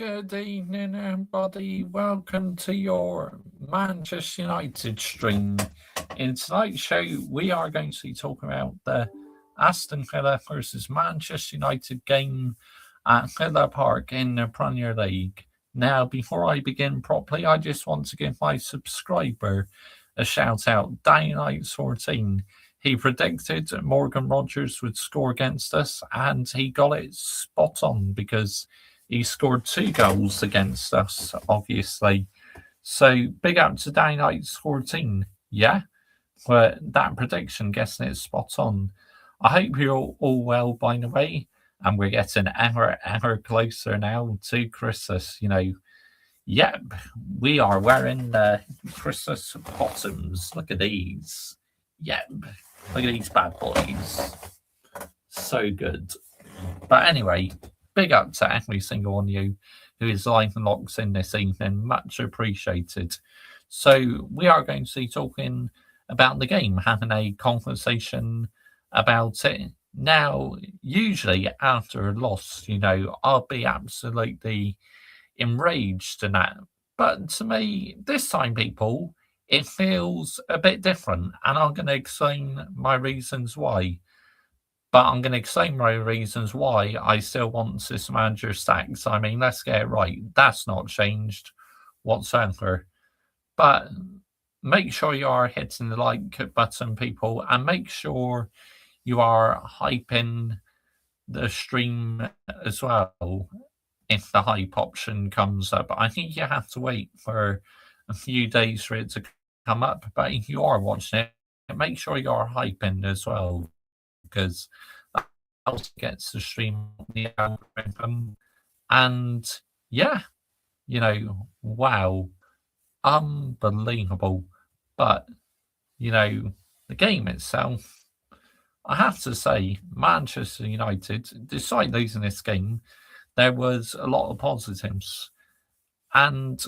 Good evening, everybody. Welcome to your Manchester United stream. In tonight's show, we are going to be talking about the Aston Villa versus Manchester United game at Villa Park in the Premier League. Now, before I begin properly, I just want to give my subscriber a shout out. Daylight14. He predicted Morgan Rogers would score against us, and he got it spot on because he scored 2 goals against us, obviously. So big up to Daylight14. Yeah, but that prediction, guessing it spot on. I hope you're all well, by the way. And we're getting ever closer now to Christmas. Yep, we are wearing the Christmas bottoms. Look at these. Yep, look at these bad boys. So good. But anyway, big up to every single one of you who is live and locked in this evening. Much appreciated. So we are going to be talking about the game, having a conversation about it. Now, usually after a loss, I'll be absolutely enraged and that. But to me, this time, people, it feels a bit different. And I'm going to explain my reasons why. But I'm going to explain my reasons why I still want this manager sacked. I mean, let's get it right. That's not changed whatsoever. But make sure you are hitting the like button, people, and make sure you are hyping the stream as well if the hype option comes up. I think you have to wait for a few days for it to come up. But if you are watching it, make sure you are hyping as well, because that also gets the stream on the algorithm. And yeah, wow, unbelievable. But the game itself, I have to say, Manchester United, despite losing this game, there was a lot of positives. And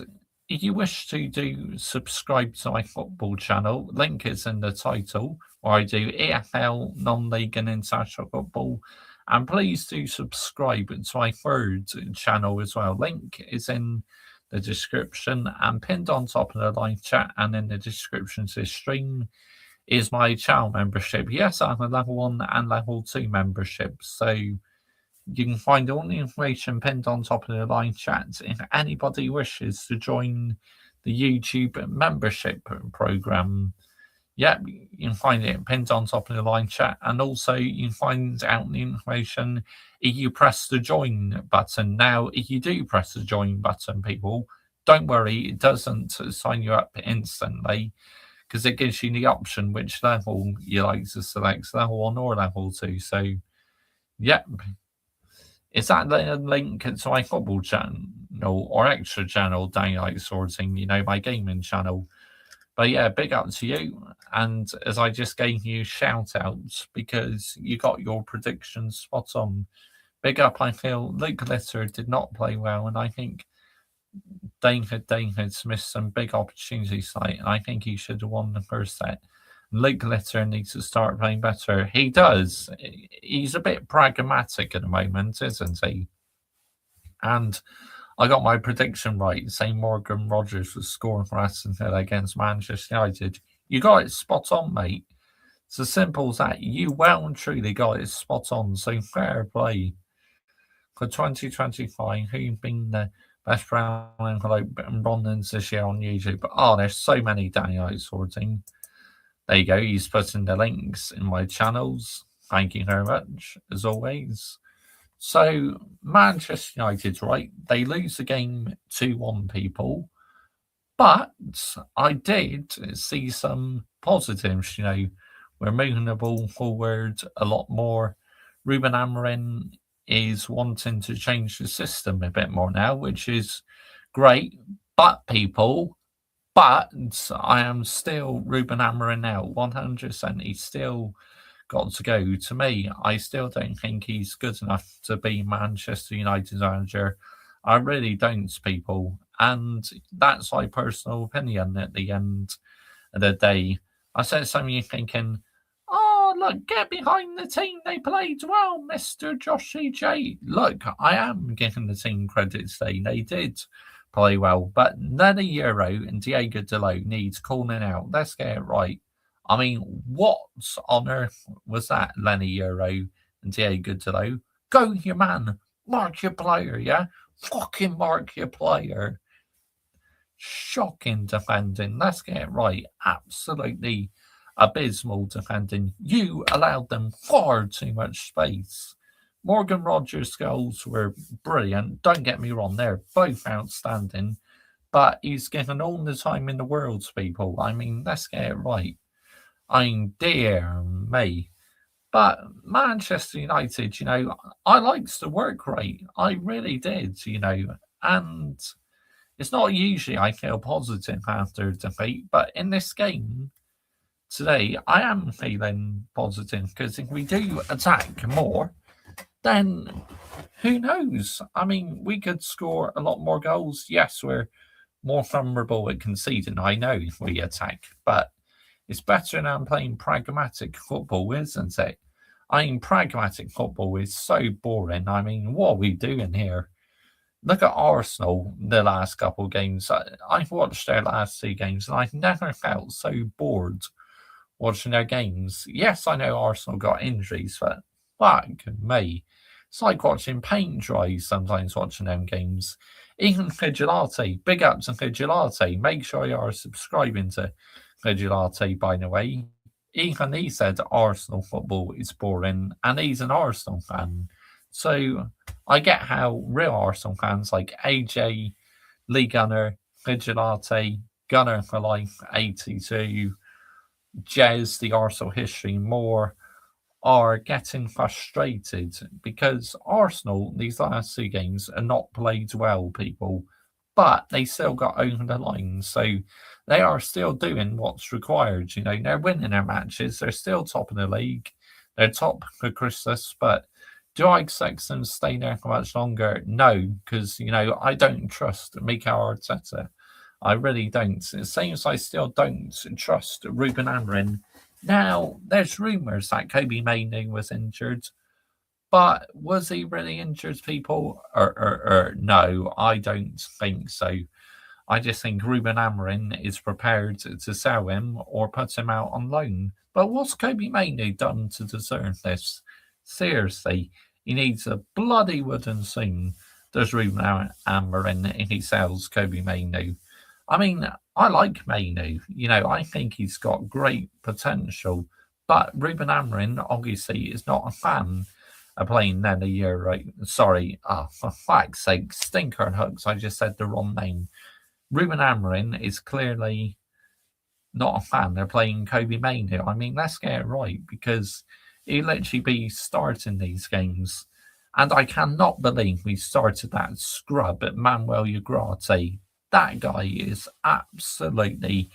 if you wish to subscribe to my football channel, link is in the title, where I do EFL, non-league and international football. And please do subscribe to my third channel as well. Link is in the description and pinned on top of the live chat, and in the description to this stream is my channel membership. Yes, I have a level 1 and level 2 membership. So you can find all the information pinned on top of the live chat. If anybody wishes to join the YouTube membership program, you can find it pinned on top of the live chat. And also you can find out the information if you press the join button. Now, if you do press the join button, people, don't worry, it doesn't sign you up instantly, because it gives you the option which level you like to select, level 1 or level 2. So, is that the link to my football channel or extra channel, Daylight Sorting, my gaming channel? But yeah, big up to you. And as I just gave you shout outs because you got your predictions spot on. Big up, I feel Luke Litter did not play well, and I think David missed some big opportunities tonight, and I think he should have won the first set. Luke Litter needs to start playing better. He does. He's a bit pragmatic at the moment, isn't he? And I got my prediction right, saying Morgan Rogers was scoring for Aston Villa against Manchester United. You got it spot on, mate. It's as simple as that. You well and truly got it spot on. So fair play. For 2025, who've been the best brown envelope and Rondons this year on YouTube? But there's so many Daylight Sorting. There you go. He's putting the links in my channels. Thank you very much, as always. So, Manchester United, right? They lose the game 2-1, people. But I did see some positives, We're moving the ball forward a lot more. Ruben Amorim is wanting to change the system a bit more now, which is great. But, people... But I am still Ruben Amorim out, 100%. He's still got to go. To me, I still don't think he's good enough to be Manchester United manager. I really don't, people. And that's my personal opinion at the end of the day. I said something you're thinking, Oh, look, get behind the team. They played well, Mr. Joshy J. Look, I am giving the team credit today. They did play well, but Lenny Euro and Diego Delo needs calling out. Let's get it right. I mean, what on earth was that, Lenny Euro and Diego Delo? Go, your man. Mark your player, yeah? Fucking mark your player. Shocking defending. Let's get it right. Absolutely abysmal defending. You allowed them far too much space. Morgan Rogers' goals were brilliant. Don't get me wrong, they're both outstanding. But he's given all the time in the world to people. I mean, let's get it right. I mean, dear me. But Manchester United, I liked the work rate. I really did, and it's not usually I feel positive after defeat, but in this game today, I am feeling positive because if we do attack more, then who knows? I mean, we could score a lot more goals. Yes, we're more vulnerable at conceding, I know, if we attack, but it's better than playing pragmatic football, isn't it? I mean, pragmatic football is so boring. I mean, what are we doing here? Look at Arsenal the last couple of games. I've watched their last 2 games and I've never felt so bored watching their games. Yes, I know Arsenal got injuries, but fuck me. It's like watching paint dry sometimes watching them games. Even Vigilante, big up to Vigilante. Make sure you are subscribing to Vigilante, by the way. Even he said Arsenal football is boring, and he's an Arsenal fan. So I get how real Arsenal fans like AJ, Lee Gunner, Vigilante, Gunner for Life, 82, Jez, the Arsenal history, more are getting frustrated because Arsenal, these last 2 games, are not played well, people, but they still got over the line. So they are still doing what's required. They're winning their matches. They're still top of the league. They're top for Christmas, but do I expect them to stay there for much longer? No, because, I don't trust Mikel Arteta. I really don't. It seems I still don't trust Ruben Amorim. Now, there's rumours that Kobe Mainoo was injured, but was he really injured, people? No, I don't think so. I just think Ruben Amorim is prepared to sell him or put him out on loan. But what's Kobe Mainoo done to deserve this? Seriously, he needs a bloody wooden spoon, does Ruben Amorim, if he sells Kobe Mainoo. I mean, I like Mainoo. I think he's got great potential. But Ruben Amorim, obviously, is not a fan of playing Nene Euro. Sorry, for fuck's sake, Stinker and Hooks, I just said the wrong name. Ruben Amorim is clearly not a fan of playing Kobe Mainoo. I mean, let's get it right, because he'll literally be starting these games. And I cannot believe we started that scrub at Manuel Ugarte. That guy is absolutely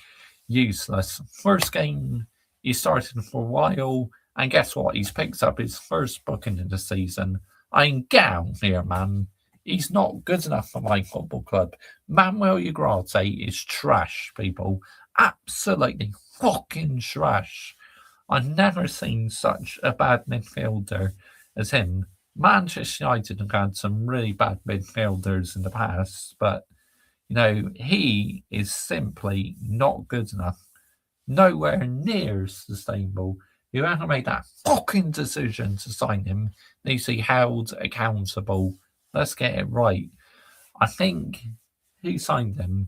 useless. First game, he started for a while, and guess what? He's picked up his first booking of the season. I mean, get out here, man. He's not good enough for my football club. Manuel Ugarte is trash, people. Absolutely fucking trash. I've never seen such a bad midfielder as him. Manchester United have had some really bad midfielders in the past, but, he is simply not good enough. Nowhere near sustainable. Whoever made that fucking decision to sign him needs to be held accountable. Let's get it right. I think who signed him?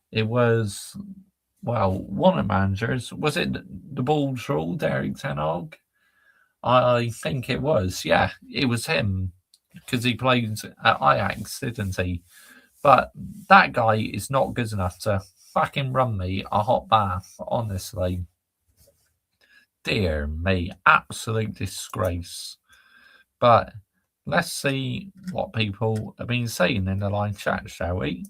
It was, one of the managers. Was it the bald troll, Derek Ten Hag? I think it was. Yeah, it was him, because he played at Ajax, didn't he? But that guy is not good enough to fucking run me a hot bath, honestly. Dear me, absolute disgrace. But let's see what people have been saying in the live chat, shall we?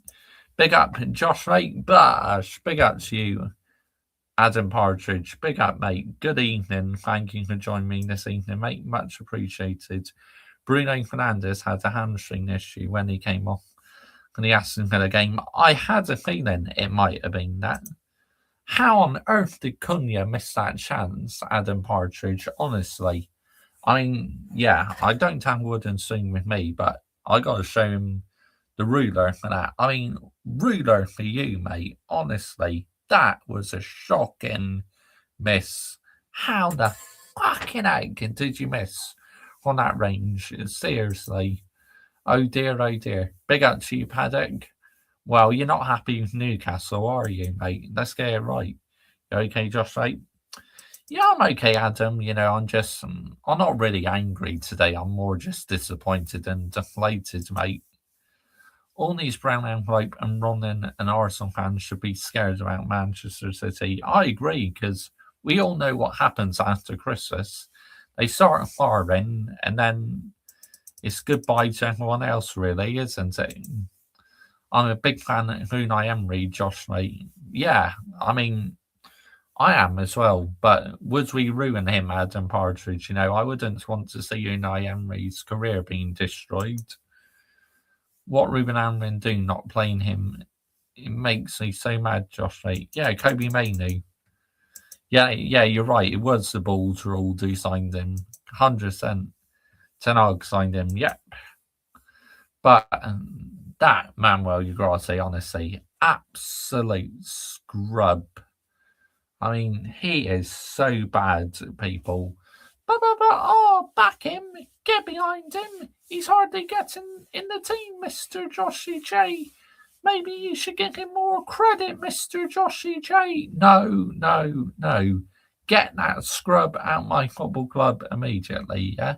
Big up Josh Rate Bash. Big up to you, Adam Partridge. Big up, mate. Good evening. Thank you for joining me this evening, mate. Much appreciated. Bruno Fernandes had a hamstring issue when he came off in the Aston Villa game. I had a feeling it might have been that. How on earth did Cunha miss that chance, Adam Partridge? Honestly. I mean, yeah, I don't have wood and string with me, but I got to show him the ruler for that. I mean, ruler for you, mate. Honestly, that was a shocking miss. How the fucking heck did you miss on that range? Seriously. Oh dear, oh dear. Big up to you, Paddock. Well, you're not happy with Newcastle, are you, mate? Let's get it right. You okay, Josh, mate? Yeah, I'm okay, Adam. I'm not really angry today. I'm more just disappointed and deflated, mate. All these brown envelope and Ronan and Arsenal fans should be scared about Manchester City. I agree, because we all know what happens after Christmas. They start firing, and then it's goodbye to everyone else, really, isn't it? I'm a big fan of Unai Emery, Josh, mate. Yeah, I mean, I am as well, but would we ruin him, Adam Partridge? I wouldn't want to see Unai Emery's career being destroyed. What Ruben Amorim do not playing him, it makes me so mad, Josh, mate. Yeah, Kobe Mainoo. Yeah, you're right. It was the Bulls rule who signed him. 100%. Ten Hag signed him, yep. But that Manuel Ugarte, honestly, absolute scrub. I mean, he is so bad, people. Back him. Get behind him. He's hardly getting in the team, Mr. Joshy J. Maybe you should give him more credit, Mr. Joshy J. No. Get that scrub out my football club immediately, yeah?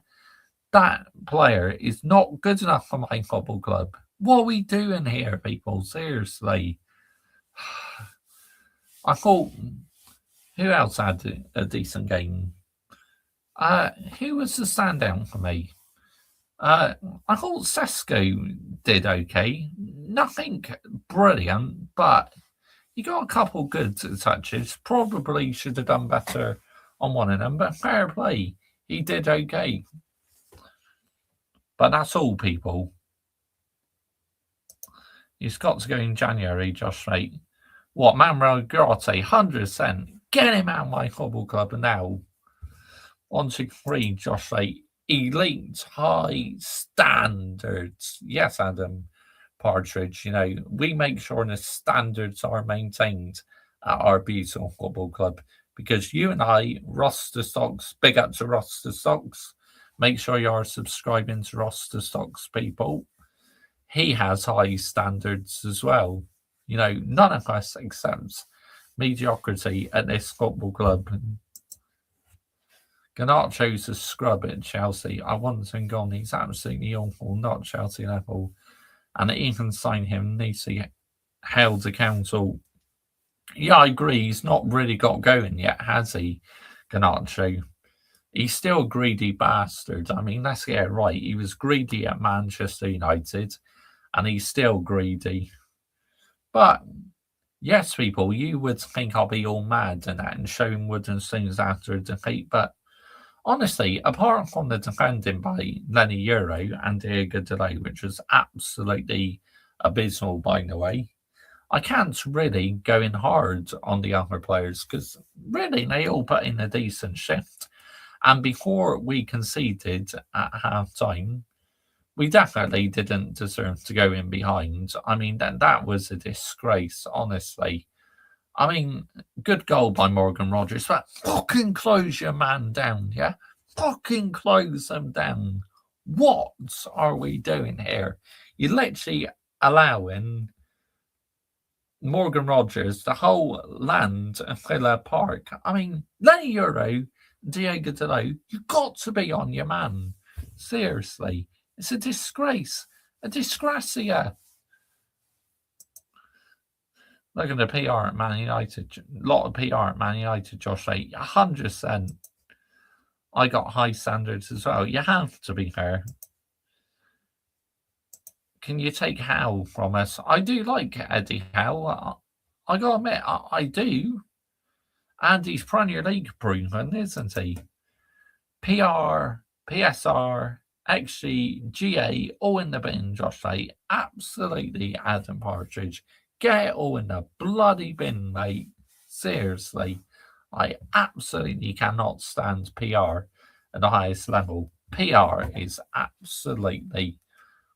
That player is not good enough for my football club. What are we doing here, people? Seriously. I thought, who else had a decent game? Who was the standout for me? I thought Sesko did okay. Nothing brilliant, but he got a couple good touches. Probably should have done better on one of them, but fair play. He did okay. But that's all, people. He's got to go in January, Josh, mate. What, Manuel Ugarte, 100%. Get him out of my football club now. 1, 2, 3, Josh, mate. Elite high standards. Yes, Adam Partridge, we make sure the standards are maintained at our beautiful football club, because you and I, Roster Stocks, big up to Roster Stocks. Make sure you are subscribing to Roster Stocks, people. He has high standards as well. None of us accepts mediocrity at this football club. Garnacho's a scrub at Chelsea. I want him gone. He's absolutely awful, not Chelsea level. And even sign him needs to be held accountable. Yeah, I agree. He's not really got going yet, has he, Garnacho? He's still a greedy bastard. I mean, let's get it right. He was greedy at Manchester United, and he's still greedy. But yes, people, you would think I'll be all mad and that and showing wooden things after a defeat, but honestly, apart from the defending by Lenny Euro and Diego Delay, which was absolutely abysmal, by the way, I can't really go in hard on the other players, because really they all put in a decent shift. And before we conceded at half time, we definitely didn't deserve to go in behind. I mean, that was a disgrace, honestly. I mean, good goal by Morgan Rogers, but fucking close your man down, yeah? Fucking close them down. What are we doing here? You're literally allowing Morgan Rogers the whole land of Villa Park. I mean, Lenny Euro, Diego Delay, you've got to be on your man. Seriously. It's a disgrace. A disgracia. Look at the PR at Man United. A lot of PR at Man United, Josh. 100%. I got high standards as well. You have to be fair. Can you take Howe from us? I do like Eddie Howe. I got to admit, I do. And he's Premier League proven, isn't he? PR, PSR, XG, GA, all in the bin, Josh. Absolutely, Adam Partridge. Get it all in the bloody bin, mate. seriously, I absolutely cannot stand PR at the highest level. PR is absolutely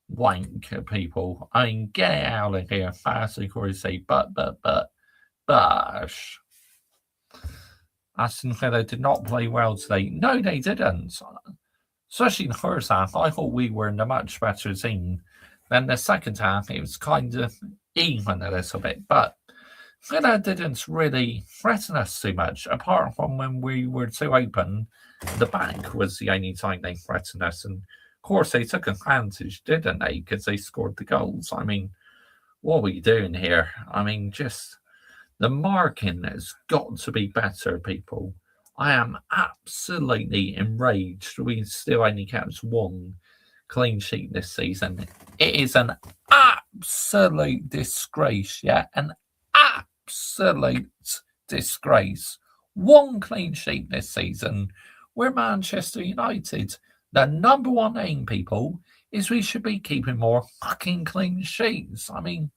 wank, people. I mean, get it out of here fast and crazy, Bush. Aston Villa did not play well today. No, they didn't. Especially in the first half, I thought we were in a much better team. Then the second half, it was kind of even a little bit, but Villa didn't really threaten us too much, apart from when we were too open. The back was the only time they threatened us, and of course they took advantage, didn't they? Because they scored the goals. I mean, what are we doing here? I mean, just the marking has got to be better, people. I am absolutely enraged. We still only kept one clean sheet this season. It is an absolute disgrace, yeah? An absolute disgrace. One clean sheet this season. We're Manchester United. The number one aim, people, is we should be keeping more fucking clean sheets. I mean,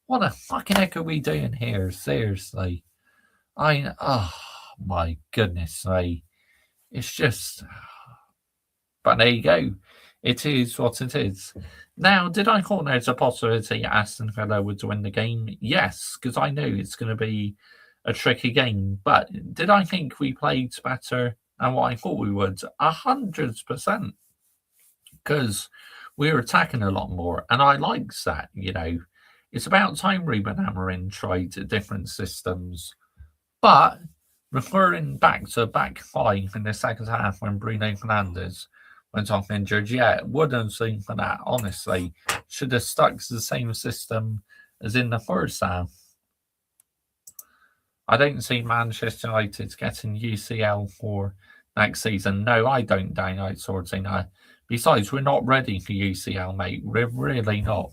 what the fucking heck are we doing here? Seriously. Oh my goodness, it's just. But there you go. It is what it is. Now, did I call there's a possibility Aston Villa would win the game? Yes, because I know it's going to be a tricky game. But did I think we played better than what I thought we would? 100%. Because we were attacking a lot more. And I liked that, you know. It's about time Ruben Amorim tried different systems. But referring back to back five in the second half when Bruno Fernandes went off injured, yeah, it wouldn't seem for that, honestly. Should have stuck to the same system as in the first half. I don't see Manchester United getting UCL for next season. No, I don't downright sorting. Besides, we're not ready for UCL, mate. We're really not.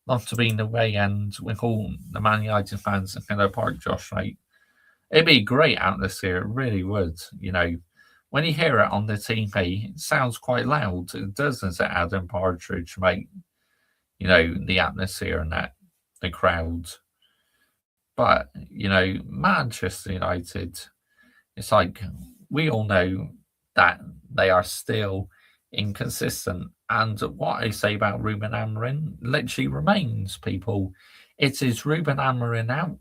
Not to be in the way end with all the Man United fans in Villa Park, Josh, mate. It'd be a great atmosphere, it really would. You know, when you hear it on the TV, it sounds quite loud, doesn't it, Adam Partridge, mate? You know, the atmosphere and that, the crowd. But, you know, Manchester United, it's like we all know that they are still inconsistent. And what I say about Ruben Amorim literally remains, people. It is Ruben Amorim out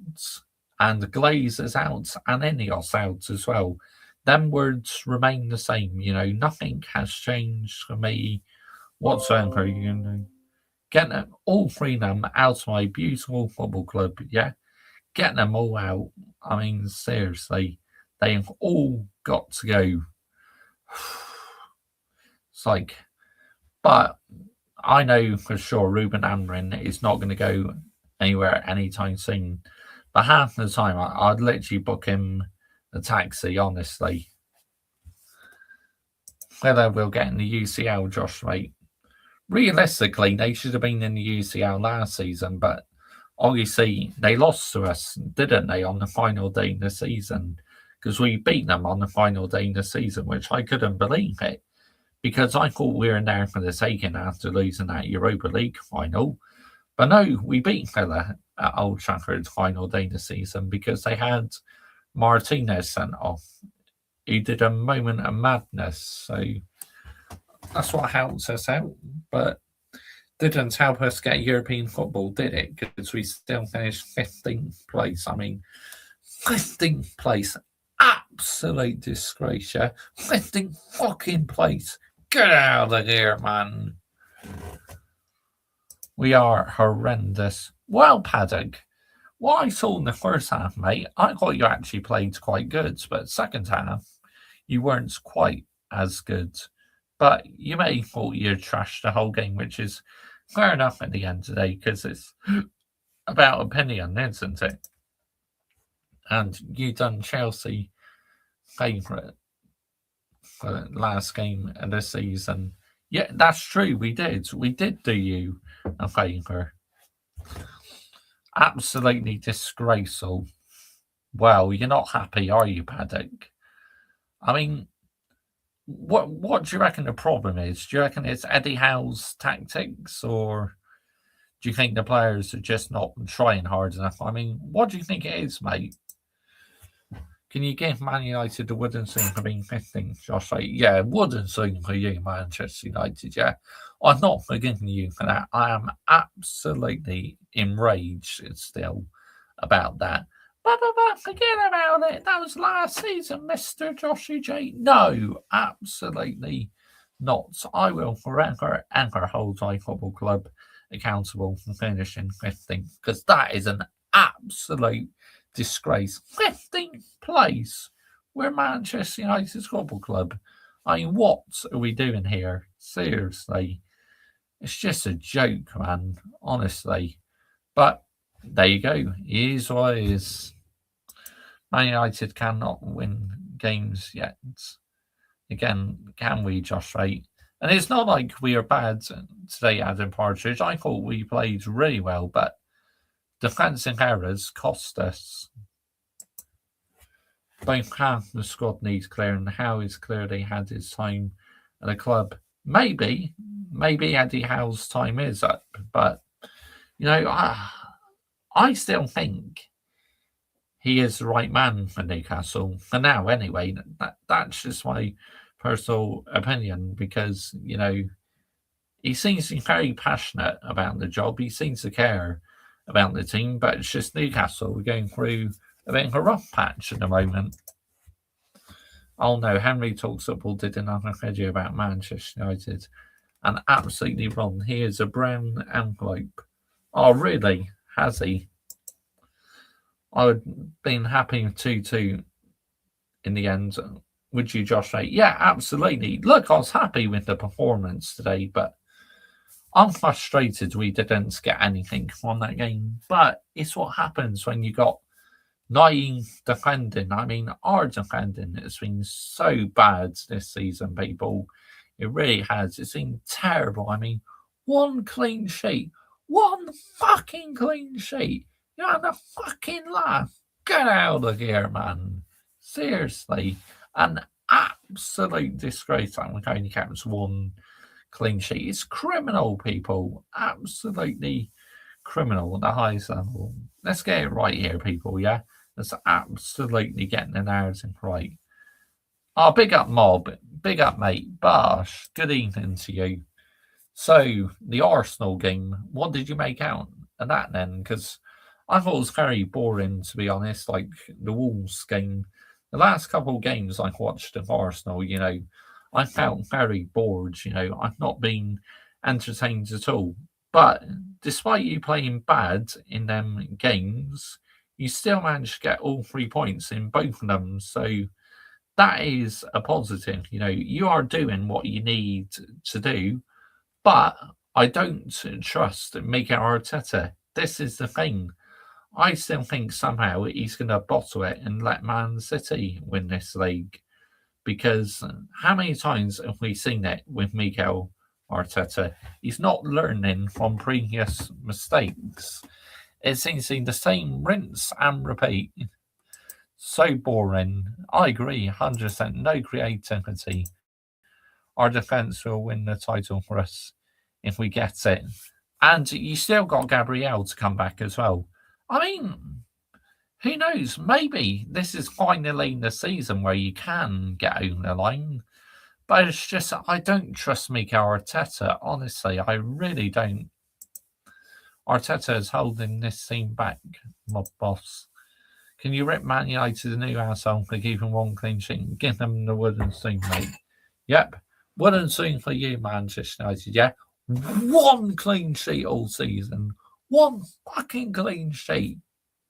and Glazers out and Ineos out as well. Them words remain the same, you know. Nothing has changed for me whatsoever, you know. Get them, all three of them out of my beautiful football club, yeah? Get them all out. I mean, seriously, they've all got to go. It's like, but I know for sure Ruben Amorim is not going to go anywhere anytime soon. But half the time, I'd literally book him a taxi, honestly. Whether we'll get in the UCL, Josh, mate. Realistically, they should have been in the UCL last season, but obviously they lost to us, didn't they, on the final day of the season? Because we beat them on the final day of the season, which I couldn't believe it. Because I thought we were in there for the taking after losing that Europa League final. But no, we beat Villa at Old Trafford final day of the season because they had Martinez sent off. He did a moment of madness. So that's what helped us out. But didn't help us get European football, did it? Because we still finished 15th place. I mean, 15th place. Absolute disgrace, yeah? 15th fucking place. Get out of here, man. We are horrendous. Well, Paddock, what I saw in the first half, mate, I thought you actually played quite good, but second half, you weren't quite as good. But you may have thought you trashed the whole game, which is fair enough at the end of the day, because it's about opinion, isn't it? And you done Chelsea favourite for the last game of the season. Yeah, that's true. We did. We did do you a favour. Absolutely disgraceful. Well, you're not happy, are you, Paddock? I mean, what do you reckon the problem is? Do you reckon it's Eddie Howe's tactics, or do you think the players are just not trying hard enough? I mean, what do you think it is, mate? Can you give Man United the wooden spoon for being 15th? Josh, like, yeah, wooden spoon for you, Manchester United, yeah. I'm not forgiving you for that. I am absolutely enraged still about that. But forget about it. That was last season, Mr. Joshy J. No, absolutely not. I will forever hold my football club accountable for finishing 15th, because that is an absolute disgrace. 15th place. We're Manchester United's football club. I mean, what are we doing here? Seriously. It's just a joke, man. Honestly. But there you go. It is what it is. Man United cannot win games yet. Again, can we, Josh Wright? And it's not like we are bad today, Adam Partridge. I thought we played really well, but defensive errors cost us. Both half the squad needs clearing. Howe is clearly had his time at the club. Maybe Eddie Howe's time is up, but you know, I still think he is the right man for Newcastle for now. Anyway, that's just my personal opinion, because you know he seems to be very passionate about the job. He seems to care about the team, but it's just Newcastle. We're going through a bit of a rough patch at the moment. Oh no, Henry Talks Football did another video about Manchester United, and absolutely wrong. He is a brown envelope. Oh really? Has he? I would have been happy with 2-2 in the end. Would you, Josh? Yeah, absolutely. Look, I was happy with the performance today, but I'm frustrated we didn't get anything from that game. But it's what happens when you got naive defending. I mean, our defending has been so bad this season, people. It really has. It's been terrible. I mean, one clean sheet. One fucking clean sheet. You're having a fucking laugh. Get out of here, man. Seriously. An absolute disgrace that we've only kept one clean sheet. It's criminal, people. Absolutely criminal at the highest level. Let's get it right here, people, yeah? Let's absolutely get the narrative right. Oh, big up, Mob. Big up, mate. Bosh. Good evening to you. So, the Arsenal game, what did you make out of that then? Because I thought it was very boring, to be honest. Like the Wolves game, the last couple of games I've watched of Arsenal, you know, I felt very bored. You know, I've not been entertained at all. But despite you playing bad in them games, you still managed to get all 3 points in both of them. So that is a positive. You know, you are doing what you need to do. But I don't trust Mikel Arteta. This is the thing. I still think somehow he's going to bottle it and let Man City win this league. Because how many times have we seen it with Mikel Arteta? He's not learning from previous mistakes. It seems to be the same rinse and repeat. So boring. I agree, 100%. No creativity. Our defence will win the title for us if we get it. And you still got Gabriel to come back as well. I mean, who knows? Maybe this is finally the season where you can get over the line. But it's just, I don't trust Mikel Arteta. Honestly, I really don't. Arteta is holding this team back, mob boss. Can you rip Man United a new asshole for keeping one clean sheet and give them the wooden spoon, mate? Yep. Wooden spoon for you, Manchester United, yeah? One clean sheet all season. One fucking clean sheet.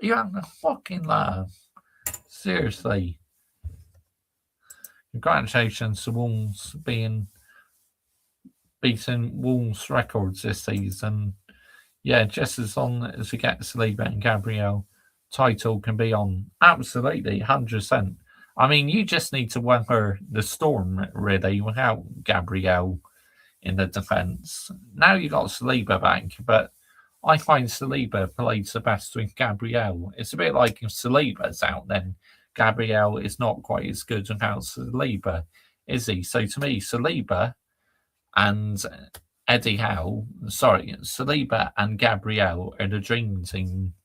Are you having a fucking laugh? Seriously. Congratulations to Wolves being beating Wolves records this season. Yeah, just as long as we get Saliba and Gabriel, title can be on. Absolutely, 100%. I mean, you just need to weather the storm, really, without Gabriel in the defence. Now you got Saliba back, but I find Saliba plays the best with Gabriel. It's a bit like if Saliba's out, then Gabriel is not quite as good without Saliba, is he? So to me, Saliba and Saliba and Gabriel are the dream team.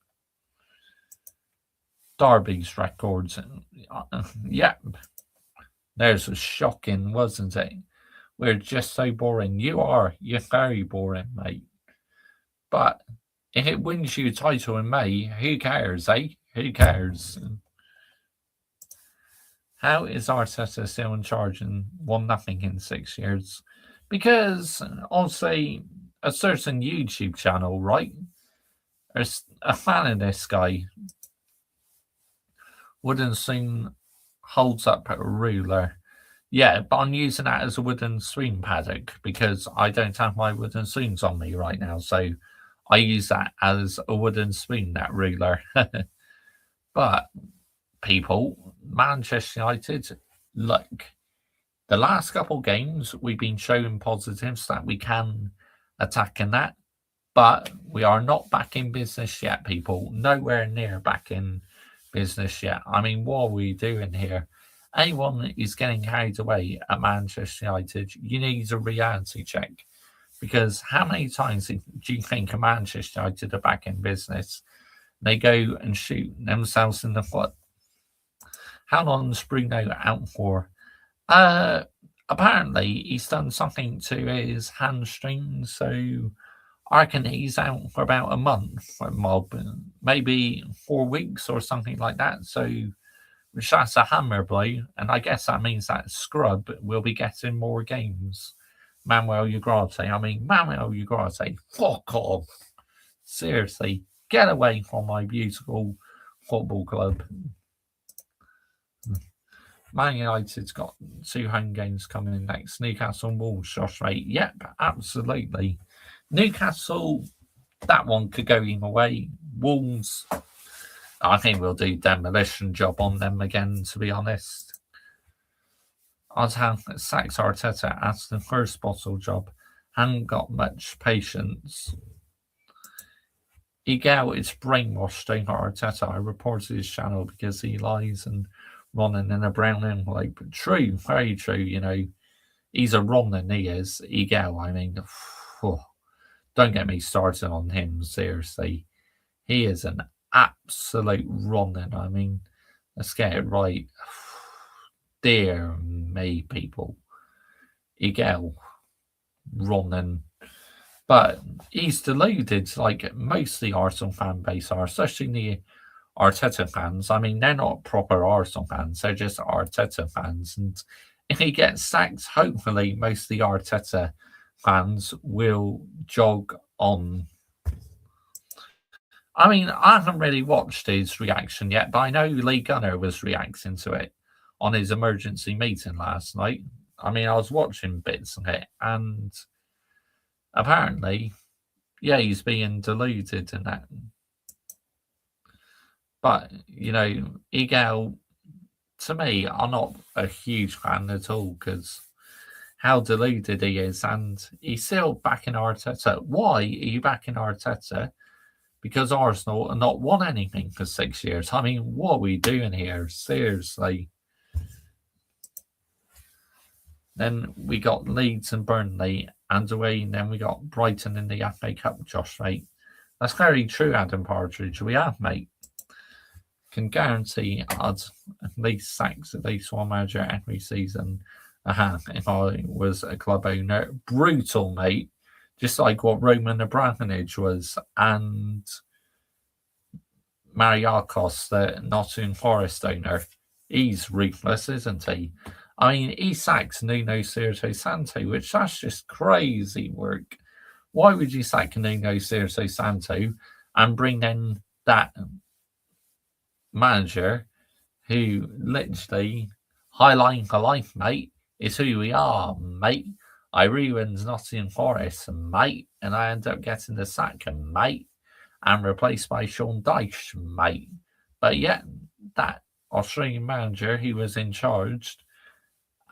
Derby's records. Yep, theirs was shocking, wasn't it? We're just so boring. You're very boring, mate. But if it wins you a title in May, who cares, eh? Who cares? How is Arteta still in charge and won nothing in 6 years? Because I'll say a certain YouTube channel, right? There's a fan of this guy. Wooden spoon holds up a ruler. Yeah, but I'm using that as a wooden spoon paddock because I don't have my wooden spoons on me right now. So I use that as a wooden spoon, that ruler. But people, Manchester United, look, the last couple games we've been showing positives that we can attack in that, but we are not back in business yet, people. Nowhere near back in business yet. I mean, what are we doing here? Anyone who's getting carried away at Manchester United, you need a reality check. Because how many times do you think a Manchester United are back in business? They go and shoot themselves in the foot. How long is Bruno out for? Apparently he's done something to his hamstring, so I reckon he's out for about a month, maybe 4 weeks or something like that. So, which that's a hammer blow, and I guess that means that Scrub will be getting more games. Manuel Ugarte. I mean, Manuel Ugarte, fuck off. Seriously, get away from my beautiful football club. Man United's got 2 home games coming in next. Newcastle and Wolves, Josh, mate. Yep, absolutely. Newcastle, that one could go either way. Wolves, I think we'll do demolition job on them again, to be honest. I'd have sacked Arteta as the first bottle job. Hadn't got much patience. Igel is brainwashed over Arteta. I reported his channel because he lies and running in a brown envelope. But true, very true, you know. He's a Ronin, he is. Igel, I mean, don't get me started on him, seriously. He is an absolute Ronin. I mean, let's get it right. Dear me, people. Igel, Ronin. But he's deluded, like most of the Arsenal fan base are, especially the Arteta fans. I mean, they're not proper Arsenal fans, they're just Arteta fans. And if he gets sacked, hopefully most of the Arteta fans will jog on. I mean, I haven't really watched his reaction yet, but I know Lee Gunner was reacting to it on his emergency meeting last night. I mean, I was watching bits of it, and apparently, yeah, he's being deluded in that. But, you know, Igel, to me, I'm not a huge fan at all because how deluded he is, and he's still backing Arteta. Why are you backing Arteta? Because Arsenal have not won anything for 6 years. I mean, what are we doing here? Seriously. Then we got Leeds and Burnley underway, and then we got Brighton in the FA Cup, Josh, mate. That's very true, Adam Partridge. We have, mate. Can guarantee I'd at least sack at least one manager every season if I was a club owner. Brutal, mate. Just like what Roman Abramovich was, and Mariakos, the Nottingham Forest owner. He's ruthless, isn't he? I mean, he sacked Nuno Espirito Santo, which that's just crazy work. Why would you sack Nuno Espirito Santo and bring in that manager who literally, highlighting for life, mate, is who we are, mate. I ruined Nottingham Forest, mate, and I end up getting the sack, mate, and replaced by Sean Dyche, mate. But yet, that Australian manager who was in charge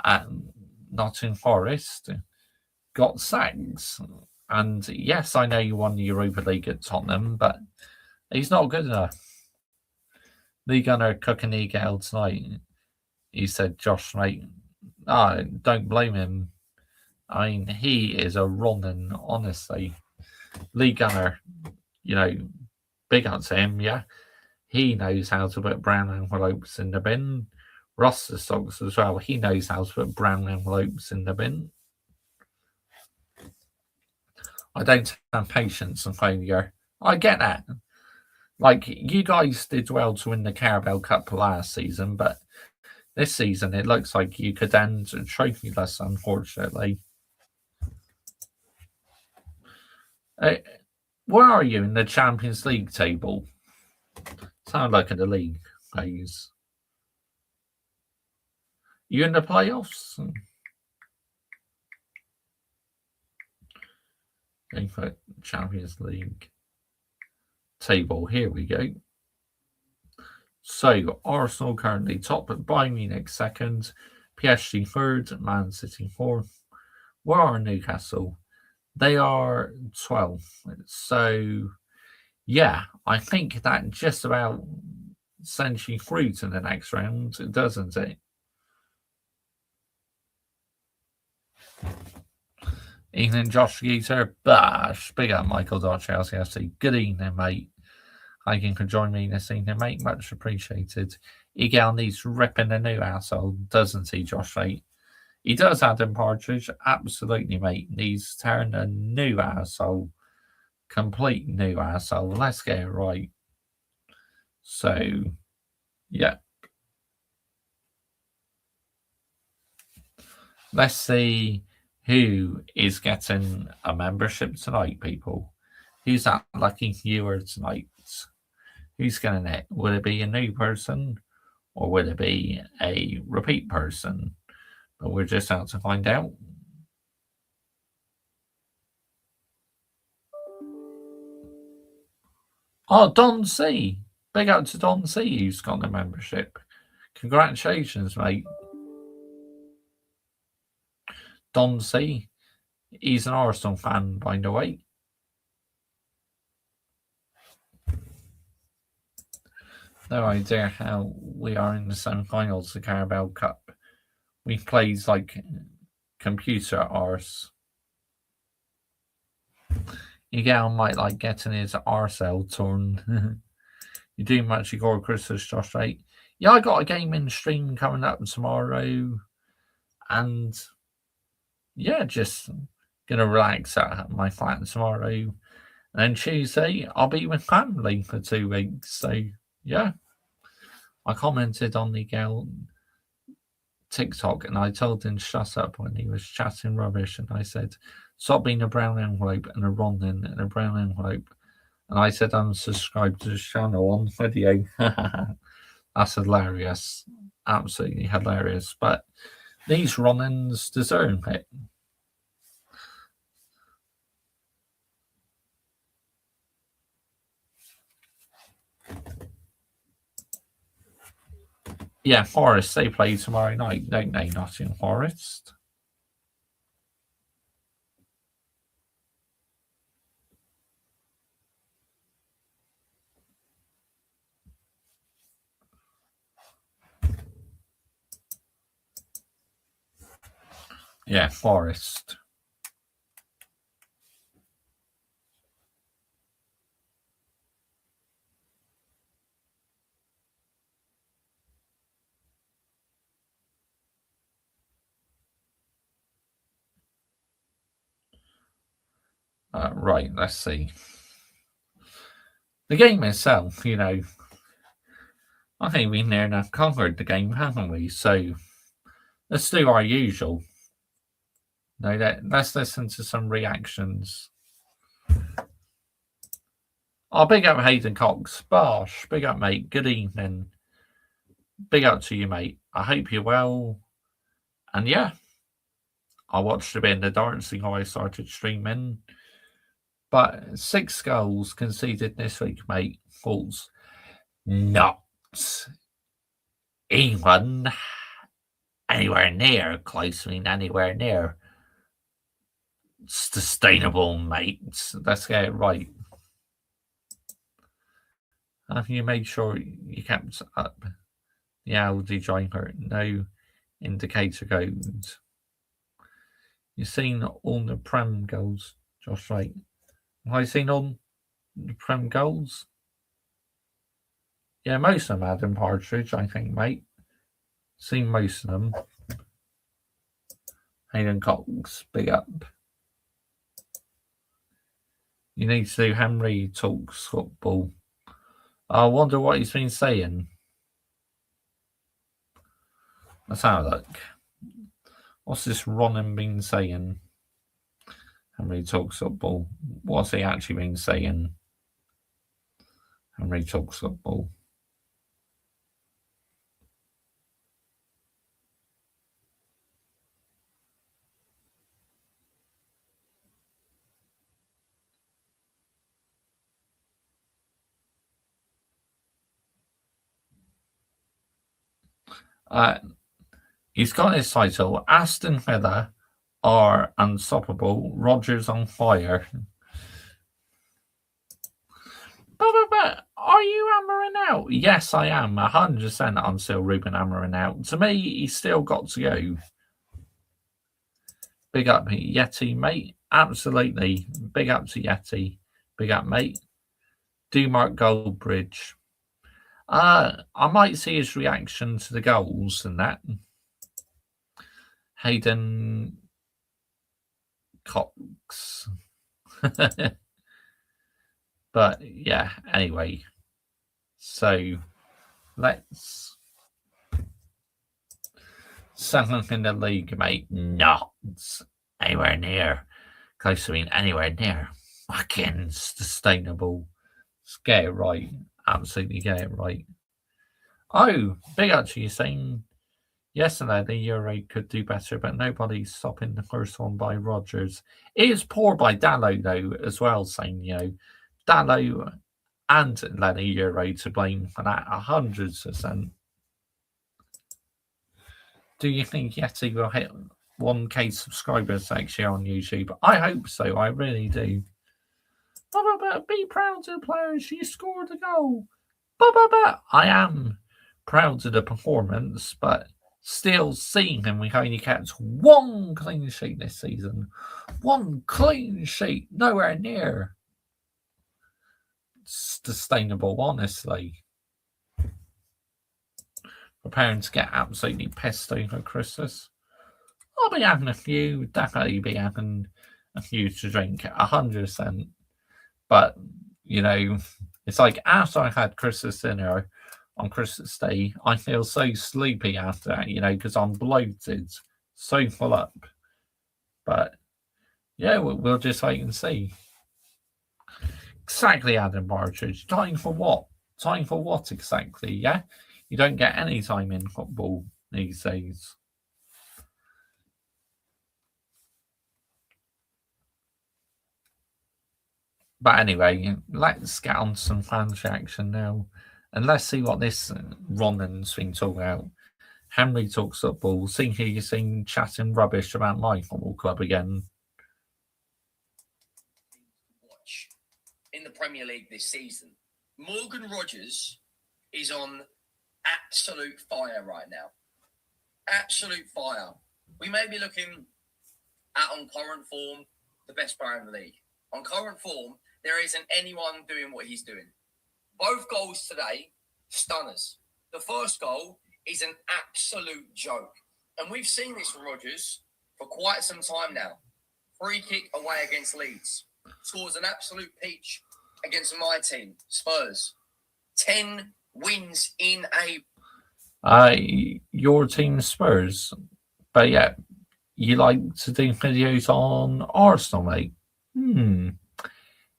at Nottingham Forest got sacked. And yes, I know you won the Europa League at Tottenham, but he's not good enough. Lee Gunner cooking Igel tonight. He said, Josh, mate, don't blame him. I mean, he is a Ronin, honestly. Lee Gunner, you know, big up to him, yeah. He knows how to put brown envelopes in the bin. Ross the Socks as well. He knows how to put brown envelopes in the bin. I don't have patience and failure. I get that. Like, you guys did well to win the Carabao Cup last season, but this season it looks like you could end trophyless, unfortunately. Where are you in the Champions League table? Sound like in the league, please. You in the playoffs? Champions League table. Here we go. So Arsenal currently top, Bayern Munich second, PSG third, Man City fourth. Where are Newcastle? They are 12th. So yeah, I think that just about sends you through to the next round, doesn't it? Evening, Josh Geeter. Bash. Big up, Michael Dodge, Chelsea FC. Good evening, mate. Thank you for joining me this evening, mate. Much appreciated. Egal needs ripping a new asshole, doesn't he, Josh, mate? He does, Adam Partridge. Absolutely, mate. Needs to turn a new asshole. Complete new asshole. Let's get it right. So, yeah. Let's see who is getting a membership tonight, people. Who's that lucky viewer tonight? Who's getting it? Will it be a new person or will it be a repeat person? But we're just out to find out. Oh, Don C. Big up to Don C who's got the membership. Congratulations, mate. Don C. He's an Arsenal fan, by the way. No idea how we are in the semi-finals of the Carabao Cup. We played like computer arse. Egal might like getting his arsehole torn. You do much before Christmas, Josh, right? Yeah, I got a gaming stream coming up tomorrow. And yeah, just gonna relax at my flat tomorrow. And then Tuesday, I'll be with family for 2 weeks. So yeah. I commented on the girl TikTok and I told him shut up when he was chatting rubbish. And I said, stop being a brown envelope and a Ronin and a brown envelope. And I said, unsubscribe to the channel on video. That's hilarious. Absolutely hilarious. But these Ronins deserve it. Yeah, Forest, they play tomorrow night, don't they? Nottingham Forest. Yeah, Forest. Right, let's see. The game itself, you know, I think we near enough conquered the game, haven't we? So let's do our usual. No, let's listen to some reactions. Oh, big up Hayden Cox. Bosh, big up, mate. Good evening. Big up to you, mate. I hope you're well. And yeah, I watched a bit of the dancing how I started streaming. But 6 goals conceded this week, mate. Falls. Not even anywhere near close. I mean, anywhere near sustainable, mate. Let's get it right. Have you made sure you kept up the Audi driver? No indicator codes. You've seen all the Prem goals, Josh, right? Have I seen all the Prem goals? Yeah, most of them Adam Partridge, I think, mate. Seen most of them. Hayden Cox, big up. You need to do Henry Talks Football. I wonder what he's been saying. Let's have a look. What's this Ronan been saying? Henry Talks Football. What's he actually been saying? Henry Talks Football. He's got his title. Aston Villa are unstoppable. Rodgers on fire. But are you hammering out? Yes, I am. 100% I'm still Ruben hammering out. To me, he's still got to go. Big up Yeti, mate. Absolutely. Big up to Yeti. Big up, mate. Do Mark Goldbridge. I might see his reaction to the goals and that. Hayden Cox. But yeah, anyway. So let's seventh in the league, mate. Not anywhere near. Close to being anywhere near. Fucking sustainable. Let's get it right. Absolutely get it right. Oh, big up to you saying yesterday the Euro could do better, but nobody's stopping the first one by Rodgers. It is poor by Dallo, though, as well, saying, Dallo and Lenny Euro to blame for that 100%. Do you think Yeti will hit 1K subscribers next year on YouTube? I hope so. I really do. Be proud of the players. You scored a goal. I am proud of the performance, but still seeing him, we only kept one clean sheet this season. One clean sheet, nowhere near sustainable, honestly. Preparing to get absolutely pissed over Christmas. I'll be having a few, definitely be having a few to drink, 100%. But, it's like after I had Christmas dinner on Christmas Day, I feel so sleepy after that, because I'm bloated, so full up. But, yeah, we'll just wait and see. Exactly, Adam Partridge. Time for what? Time for what exactly, yeah? You don't get any time in football these days. But anyway, let's get on to some fans' reaction now. And let's see what this Ronan's been talking about. Henry Talks Football. See here you're seeing chatting rubbish about my football club again. Watch in the Premier League this season. Morgan Rodgers is on absolute fire right now. Absolute fire. We may be looking at, on current form, the best player in the league. On current form, there isn't anyone doing what he's doing. Both goals today, stunners. The first goal is an absolute joke. And we've seen this from Rodgers for quite some time now. Free kick away against Leeds. Scores an absolute peach against my team, Spurs. 10 wins in your team, Spurs. But yeah, you like to do videos on Arsenal, mate.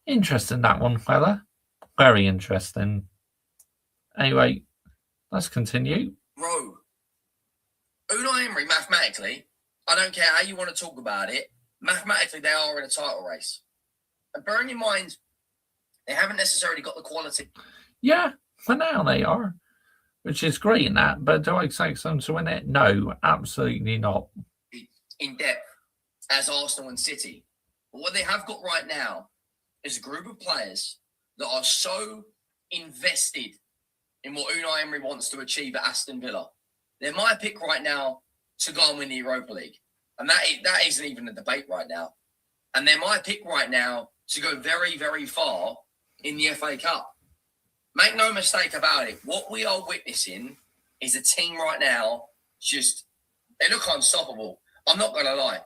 Interesting, that one, fella. Very interesting. Anyway, let's continue. Bro, Unai Emery, mathematically, I don't care how you want to talk about it, mathematically they are in a title race. And bearing in mind, they haven't necessarily got the quality. Yeah, for now they are, which is great in that. But do I expect them to win it? No, absolutely not. In depth as Arsenal and City. But what they have got right now is a group of players that are so invested in what Unai Emery wants to achieve at Aston Villa. They're my pick right now to go and win the Europa League. And that isn't even a debate right now. And they're my pick right now to go very, very far in the FA Cup. Make no mistake about it. What we are witnessing is a team right now, they look unstoppable. I'm not going to lie.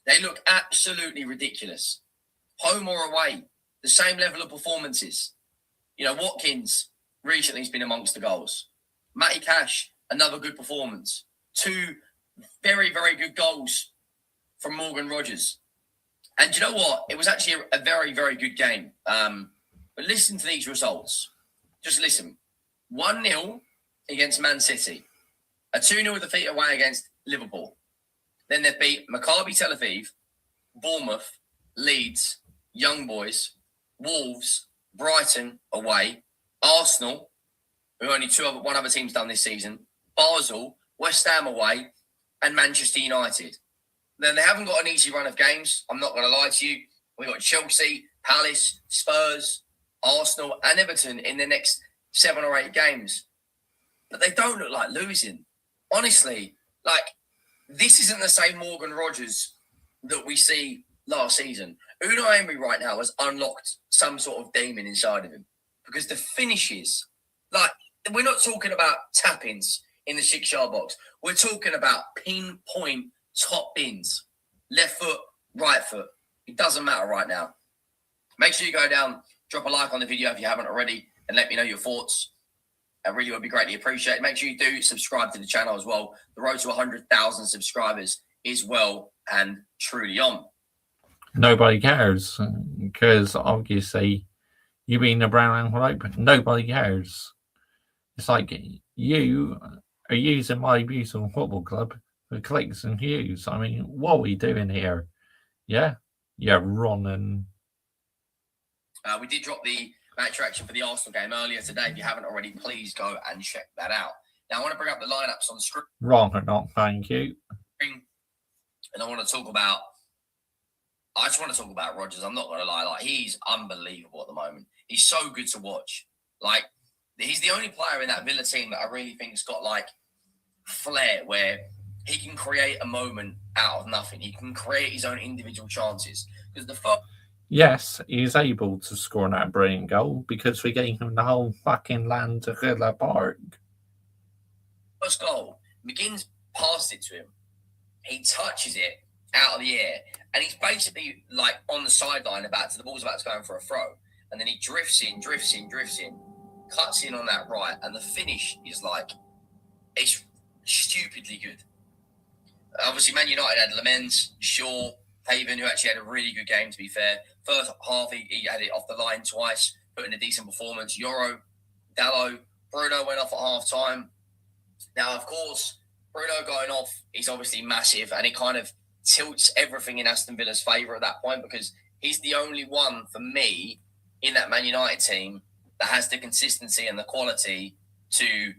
They look absolutely ridiculous. Home or away, the same level of performances. Watkins recently has been amongst the goals. Matty Cash, another good performance. 2 very, very good goals from Morgan Rogers. And you know what? It was actually a very, very good game. But listen to these results. Just listen. 1-0 against Man City. A 2-0 defeat away against Liverpool. Then they beat Maccabi Tel Aviv, Bournemouth, Leeds, Young Boys, Wolves, Brighton away, Arsenal, who only one other team's done this season, Basel, West Ham away, and Manchester United. Then they haven't got an easy run of games. I'm not going to lie to you. We've got Chelsea, Palace, Spurs, Arsenal, and Everton in the next 7 or 8 games. But they don't look like losing. Honestly, this isn't the same Morgan Rogers that we see last season. Unai Emery right now has unlocked some sort of demon inside of him because the finishes, we're not talking about tap-ins in the 6-yard box. We're talking about pinpoint top bins, left foot, right foot. It doesn't matter right now. Make sure you go down, drop a like on the video if you haven't already, and let me know your thoughts. I really would be greatly appreciated. Make sure you do subscribe to the channel as well. The road to 100,000 subscribers is well and truly on. Nobody cares because obviously you being a brown envelope, nobody cares. It's like you are using my beautiful football club for clicks and views. I mean, what are we doing here? Yeah, Ron and... we did drop the match reaction for the Arsenal game earlier today. If you haven't already, please go and check that out. Now, I want to bring up the lineups on screen. Wrong or not, thank you. And I just want to talk about Rodgers. I'm not going to lie. He's unbelievable at the moment. He's so good to watch. He's the only player in that Villa team that I really think has got, flair where he can create a moment out of nothing. He can create his own individual chances. Because yes, he's able to score that brilliant goal because we gave him the whole fucking land to Villa Park. First goal, McGinn's passed it to him. He touches it out of the air, and he's basically on the sideline the ball's about to go in for a throw, and then he drifts in, cuts in on that right, and the finish is it's stupidly good. Obviously, Man United had Lamens, Shaw, Haven, who actually had a really good game, to be fair. First half, he had it off the line twice, put in a decent performance. Yoro, Dallo, Bruno went off at half-time. Now, of course, Bruno going off is obviously massive, and it kind of tilts everything in Aston Villa's favour at that point because he's the only one, for me, in that Man United team that has the consistency and the quality to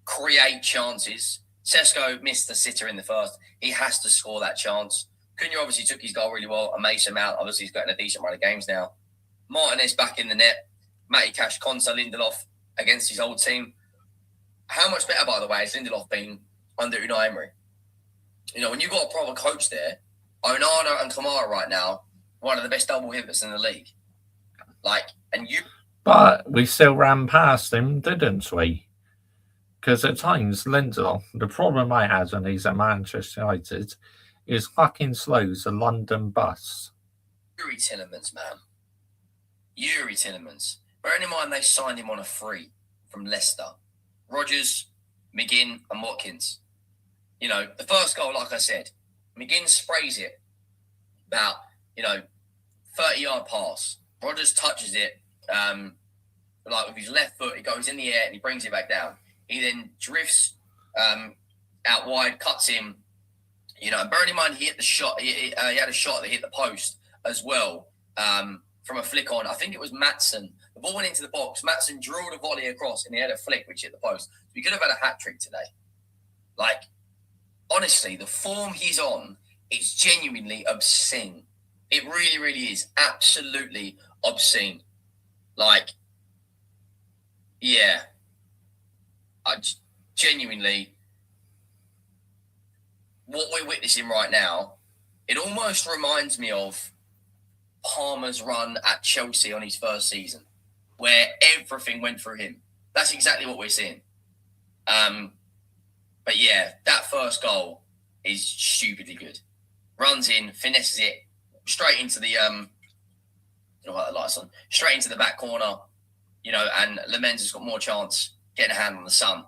create chances. Sesko missed the sitter in the first. He has to score that chance. Cunha obviously took his goal really well, and Mason Mount, obviously, he's gotten a decent run of games now. Martinez back in the net. Matty Cash, Konsa, Lindelof against his old team. How much better, by the way, has Lindelof been under Unai Emery? When you've got a proper coach there, Onana and Kamara right now, one of the best double hitters in the league. But we still ran past him, didn't we? Because at times, Lindelof, the problem I had when he's at Manchester United is fucking slow as a London bus. Yuri Tillemans, man. Yuri Tillemans. Bearing in mind they signed him on a free from Leicester. Rodgers, McGinn, and Watkins. The first goal, like I said, McGinn sprays it about, 30-yard pass. Rodgers touches it, with his left foot. It goes in the air and he brings it back down. He then drifts out wide, cuts him. And bearing in mind he hit the shot. He had a shot that hit the post as well from a flick on. I think it was Maatsen. The ball went into the box. Maatsen drilled a volley across and he had a flick which hit the post. We could have had a hat-trick today. Honestly, the form he's on is genuinely obscene. It really, really is. Absolutely obscene. Yeah. Genuinely, what we're witnessing right now, it almost reminds me of Palmer's run at Chelsea on his first season. where everything went through him. That's exactly what we're seeing. But yeah, that first goal is stupidly good. Runs in, finesses it straight into the the lights on, straight into the back corner. And Lemens has got more chance getting a hand on the sun.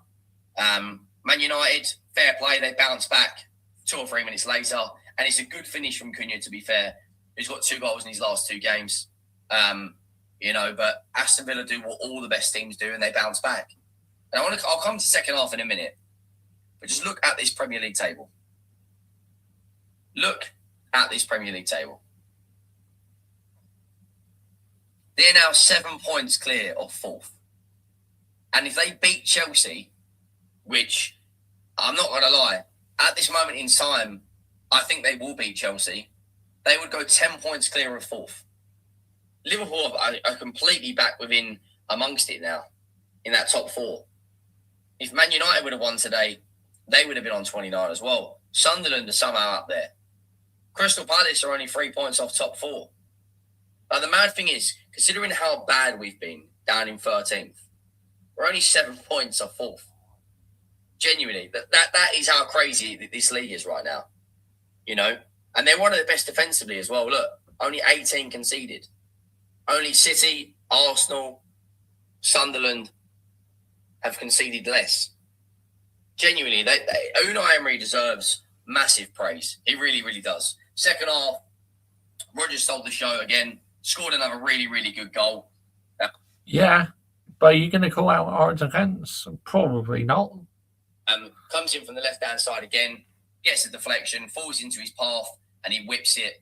Man United, fair play, they bounce back 2 or 3 minutes later, and it's a good finish from Cunha, to be fair. He's got 2 goals in his last 2 games. But Aston Villa do what all the best teams do, and they bounce back. And I'll come to second half in a minute, but just look at this Premier League table. Look at this Premier League table. They're now 7 points clear of 4th. And if they beat Chelsea, which I'm not going to lie, at this moment in time, I think they will beat Chelsea, they would go 10 points clear of 4th. Liverpool are completely back within amongst it now in that top 4. If Man United would have won today, they would have been on 29 as well. Sunderland are somehow up there. Crystal Palace are only 3 points off top 4. But the mad thing is, considering how bad we've been down in 13th, we're only 7 points off 4th. Genuinely, that is how crazy this league is right now. And they're one of the best defensively as well. Look, only 18 conceded. Only City, Arsenal, Sunderland have conceded less. Genuinely, Unai Emery deserves massive praise. He really, really does. Second half, Rodgers stole the show again. Scored another really, really good goal. Yeah, but are you going to call out our defence? Probably not. Comes in from the left-hand side again, gets a deflection, falls into his path, and he whips it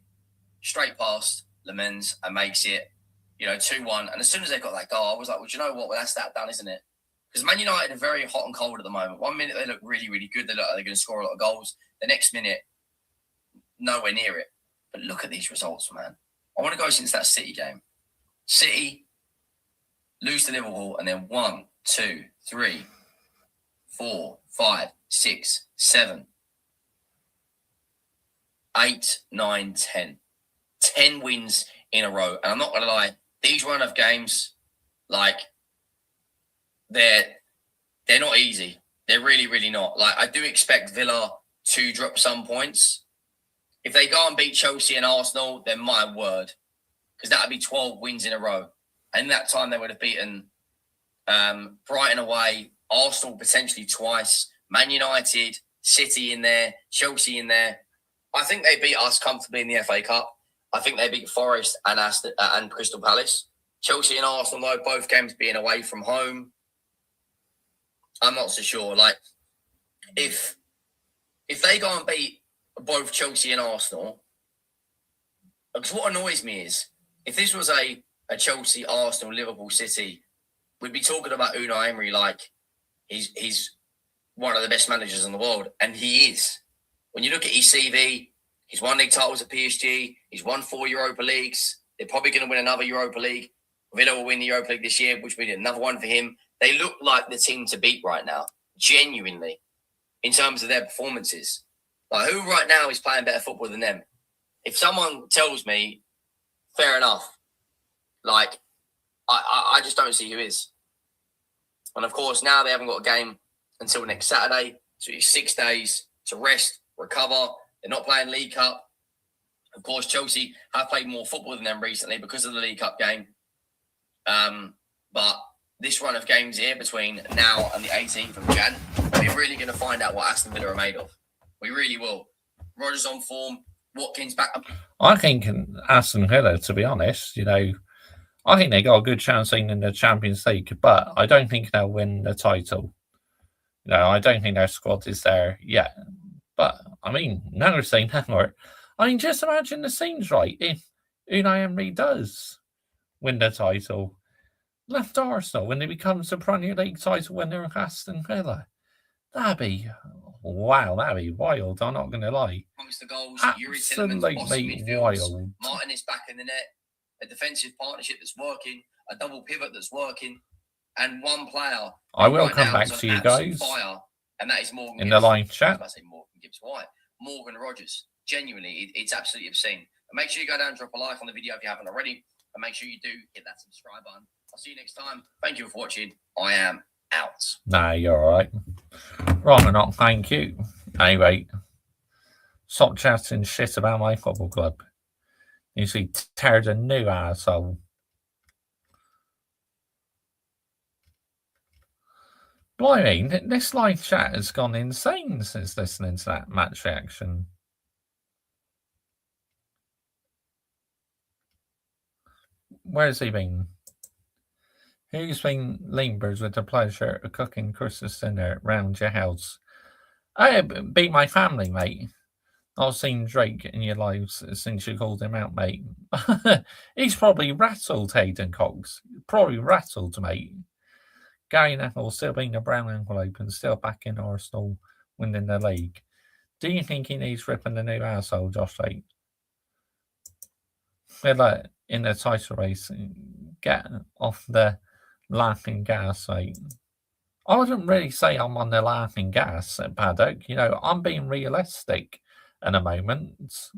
straight past Lemens and makes it, 2-1. And as soon as they got that goal, I was like, well, do you know what? Well, that's that done, isn't it? Because Man United are very hot and cold at the moment. 1 minute they look really, really good. They look like they're going to score a lot of goals. The next minute, nowhere near it. But look at these results, man. I want to go since that City game. City lose to Liverpool, and then 1, 2, 3, 4, 5, 6, 7, 8, 9, 10. 10 wins in a row. And I'm not going to lie, these run of games, they're not easy. They're really, really not. I do expect Villa to drop some points. If they go and beat Chelsea and Arsenal, then my word. Because that would be 12 wins in a row. And in that time, they would have beaten Brighton away, Arsenal potentially twice, Man United, City in there, Chelsea in there. I think they beat us comfortably in the FA Cup. I think they beat Forest and Aston and Crystal Palace. Chelsea and Arsenal, though, both games being away from home. I'm not so sure. If they go and beat both Chelsea and Arsenal, because what annoys me is, if this was a Chelsea, Arsenal, Liverpool, City, we'd be talking about Unai Emery like he's one of the best managers in the world, and he is. When you look at his CV, he's won league titles at PSG, he's won 4 Europa Leagues. They're probably going to win another Europa League. Villa will win the Europa League this year, which will be another one for him. They look like the team to beat right now, genuinely, in terms of their performances. Who right now is playing better football than them? If someone tells me, fair enough. I just don't see who is. And of course, now they haven't got a game until next Saturday. So it's 6 days to rest, recover. They're not playing League Cup. Of course, Chelsea have played more football than them recently because of the League Cup game. But this run of games here between now and the 18th of Jan, we're really going to find out what Aston Villa are made of. We really will. Rodgers on form, Watkins back. I think Aston Villa, to be honest, I think they got a good chance in the Champions League, but I don't think they'll win the title. I don't think their squad is there yet. But, never say never. Just imagine the scenes, right? If Unai Emery does win the title, left Arsenal when it becomes the Premier League title when they're Aston Villa. That'd be wild. That'd be wild. I'm not going to lie. Amongst the goals, absolutely wild. Martin is back in the net. A defensive partnership that's working. A double pivot that's working. And one player. I will come back to you guys. Fire, and that is Morgan in Gibbs. The live chat. I say Morgan Gibbs. Why? Morgan Rodgers. Genuinely, it's absolutely obscene. And make sure you go down and drop a like on the video if you haven't already. And make sure you do hit that subscribe button. I'll see you next time. Thank you for watching. I am out. Nah, you're all right. Wrong or not, thank you. Anyway, stop chatting shit about my football club. You see, tear the new arsehole. Blimey, this live chat has gone insane since listening to that match reaction. Where's he been? Who's been lingers with the pleasure of cooking Christmas dinner round your house? Be my family, mate. I've seen Drake in your lives since you called him out, mate. He's probably rattled, Hayden Cox. Probably rattled, mate. Gary Neville still being a brown envelope and still back in Arsenal winning the league. Do you think he needs ripping the new arsehole, Josh Tate? Villa in the title race, get off the laughing gas, mate. I wouldn't really say I'm on the laughing gas at Paddock. You know, I'm being realistic in a moment.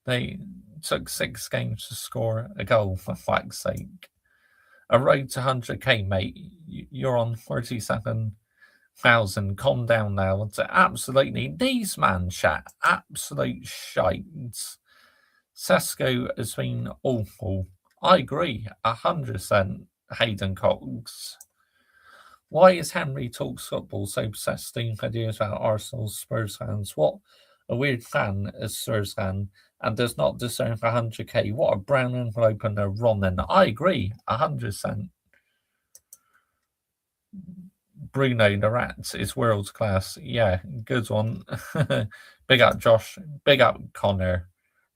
They took 6 games to score a goal, for fuck's sake. A road to 100k, mate. You're on 37,000. Calm down now. It's absolutely these man chat. Absolute shites. Sesko has been awful. I agree, 100%. Hayden Cox. Why is Henry Talks Football so obsessed in ideas about Arsenal Spurs fans? What a weird fan is Spurs fan and does not deserve 100k. What a brown envelope and a Ronan. I agree, 100%. Bruno the Rat is world class. Yeah, good one. Big up Josh. Big up Connor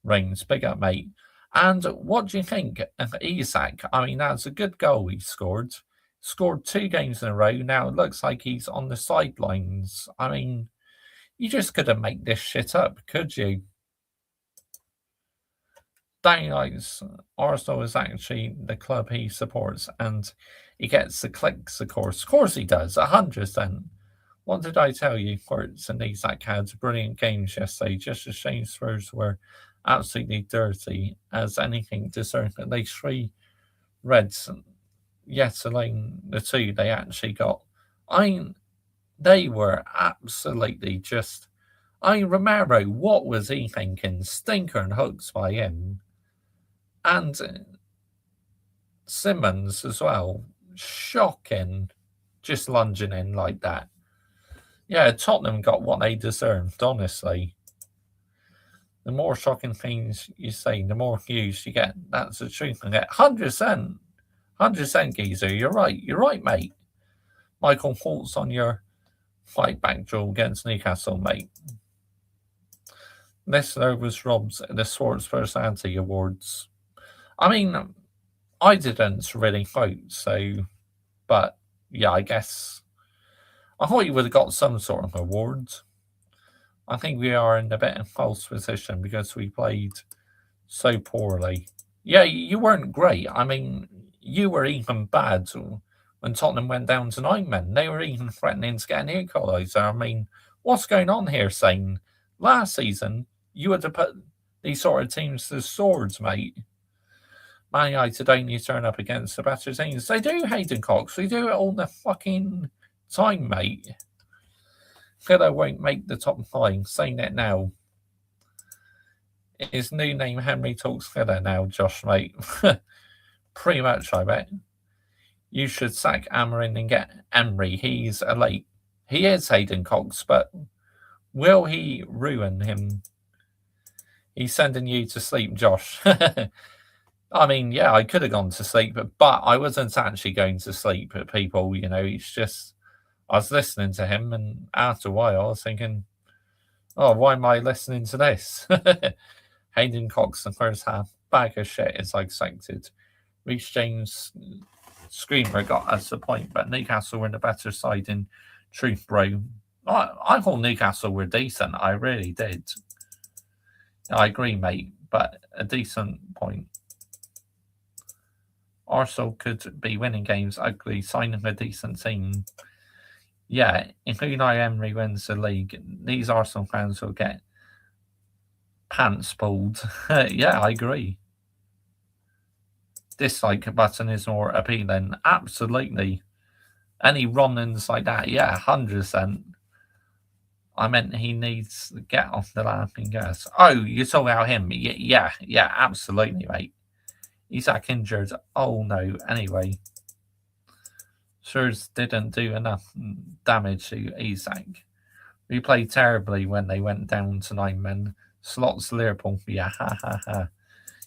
Reigns. Big up, mate. And what do you think of Isak? I mean, that's a good goal he scored. Scored 2 games in a row. Now it looks like he's on the sidelines. I mean, you just couldn't make this shit up, could you? Daniels, Arsenal is actually the club he supports, and he gets the clicks, of course. Of course he does, 100%. What did I tell you? Kurtz and Isak had brilliant games yesterday. Just a shame Spurs were absolutely dirty as anything deserved at least 3 reds. Yet alone the 2 they actually got. I mean, they were absolutely just. I mean, Romero, what was he thinking? Stinker and hooks by him. And Simmons as well. Shocking. Just lunging in like that. Yeah, Tottenham got what they deserved, honestly. The more shocking things you say, the more views you get. That's the truth. And get 100%. 100% Geezer. You're right. You're right, mate. Michael, thoughts on your fight back draw against Newcastle, mate? Listener was robbed the Sports Personality Awards. I mean, I didn't really vote, so, but yeah, I guess I thought you would have got some sort of award. I think we are in a bit of false position because we played so poorly. Yeah, you weren't great. I mean, you were even bad when Tottenham went down to 9 men. They were even threatening to get an equaliser. I mean, what's going on here, Sane? Last season, you had to put these sort of teams to swords, mate. Man United only turn up against the better teams. They do, Hayden Cox. We do it all the fucking time, mate. Villa won't make the top 5. Saying it now. His new name, Henry Talks Villa now, Josh, mate. Pretty much, I bet. You should sack Amarin and get Emery. He's elite. He is Hayden Cox, but will he ruin him? He's sending you to sleep, Josh. I mean, yeah, I could have gone to sleep, but I wasn't actually going to sleep, people. You know, it's just, I was listening to him, and after a while, I was thinking, oh, why am I listening to this? Hayden Cox, the first half, bag of shit, as I expected. Reece James, Screamer got us a point, but Newcastle were in a better side in truth, bro. I thought Newcastle were decent. I really did. I agree, mate, but a decent point. Arsenal could be winning games ugly, signing a decent team. Yeah, if Unai Emery wins the league, these Arsenal fans will get pants pulled. Yeah, I agree. dislike button is more appealing. Absolutely. Any Ronins like that, yeah, 100%. I meant he needs to get off the laughing gas. Oh, you're talking about him? Yeah, absolutely, mate. Isaac injured. Oh no. Anyway, Spurs didn't do enough damage to Isaac. We played terribly when they went down to 9 men. Slots Liverpool. Yeah, ha ha ha.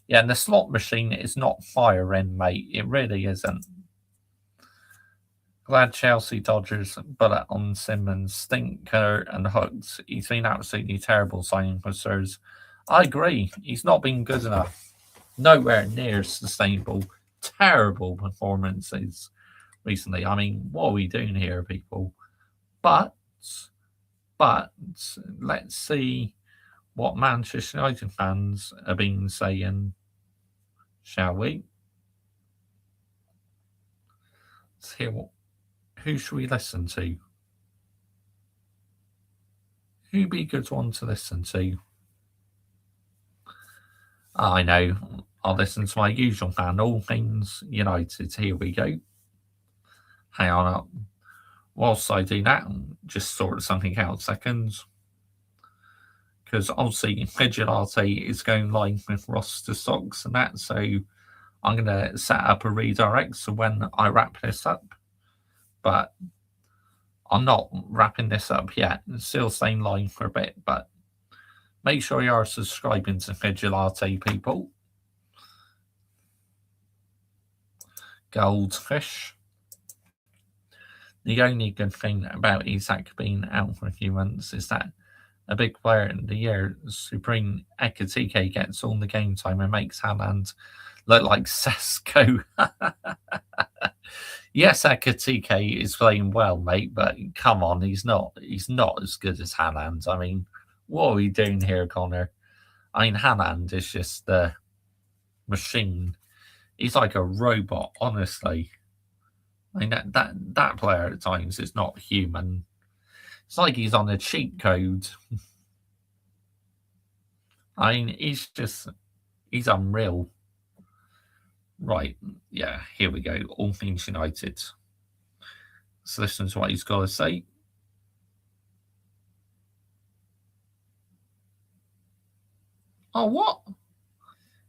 Yeah, and the slot machine is not firing, mate. It really isn't. Glad Chelsea Dodgers bullet on Simmons, Stinker and Hooks. He's been absolutely terrible signing for Spurs. I agree. He's not been good enough. Nowhere near sustainable. Terrible performances recently. I mean, what are we doing here, people? But let's see what Manchester United fans have been saying, shall we? Let's hear who should we listen to? Who'd be a good one to listen to? I know. I'll listen to my usual fan, All Things United. Here we go. Hang on up. Whilst I do that, just sort something out seconds. Because obviously Vigilante is going live with roster stocks and that, so I'm going to set up a redirect so when I wrap this up. But I'm not wrapping this up yet. It's still staying live for a bit, but make sure you are subscribing to Vigilante, people. Goldfish. The only good thing about Isak being out for a few months is that a big player in the year, Supreme Ekatike, gets all the game time and makes Haaland look like Sesko. Yes, Ekatike is playing well, mate, but come on, he's not as good as Haaland. I mean, what are we doing here, Connor? I mean, Haaland is just the machine. He's like a robot, honestly. I mean, that player at times is not human. It's like he's on a cheat code. I mean, he's unreal. Right, yeah, here we go. All Things United. Let's listen to what he's got to say. Oh, what?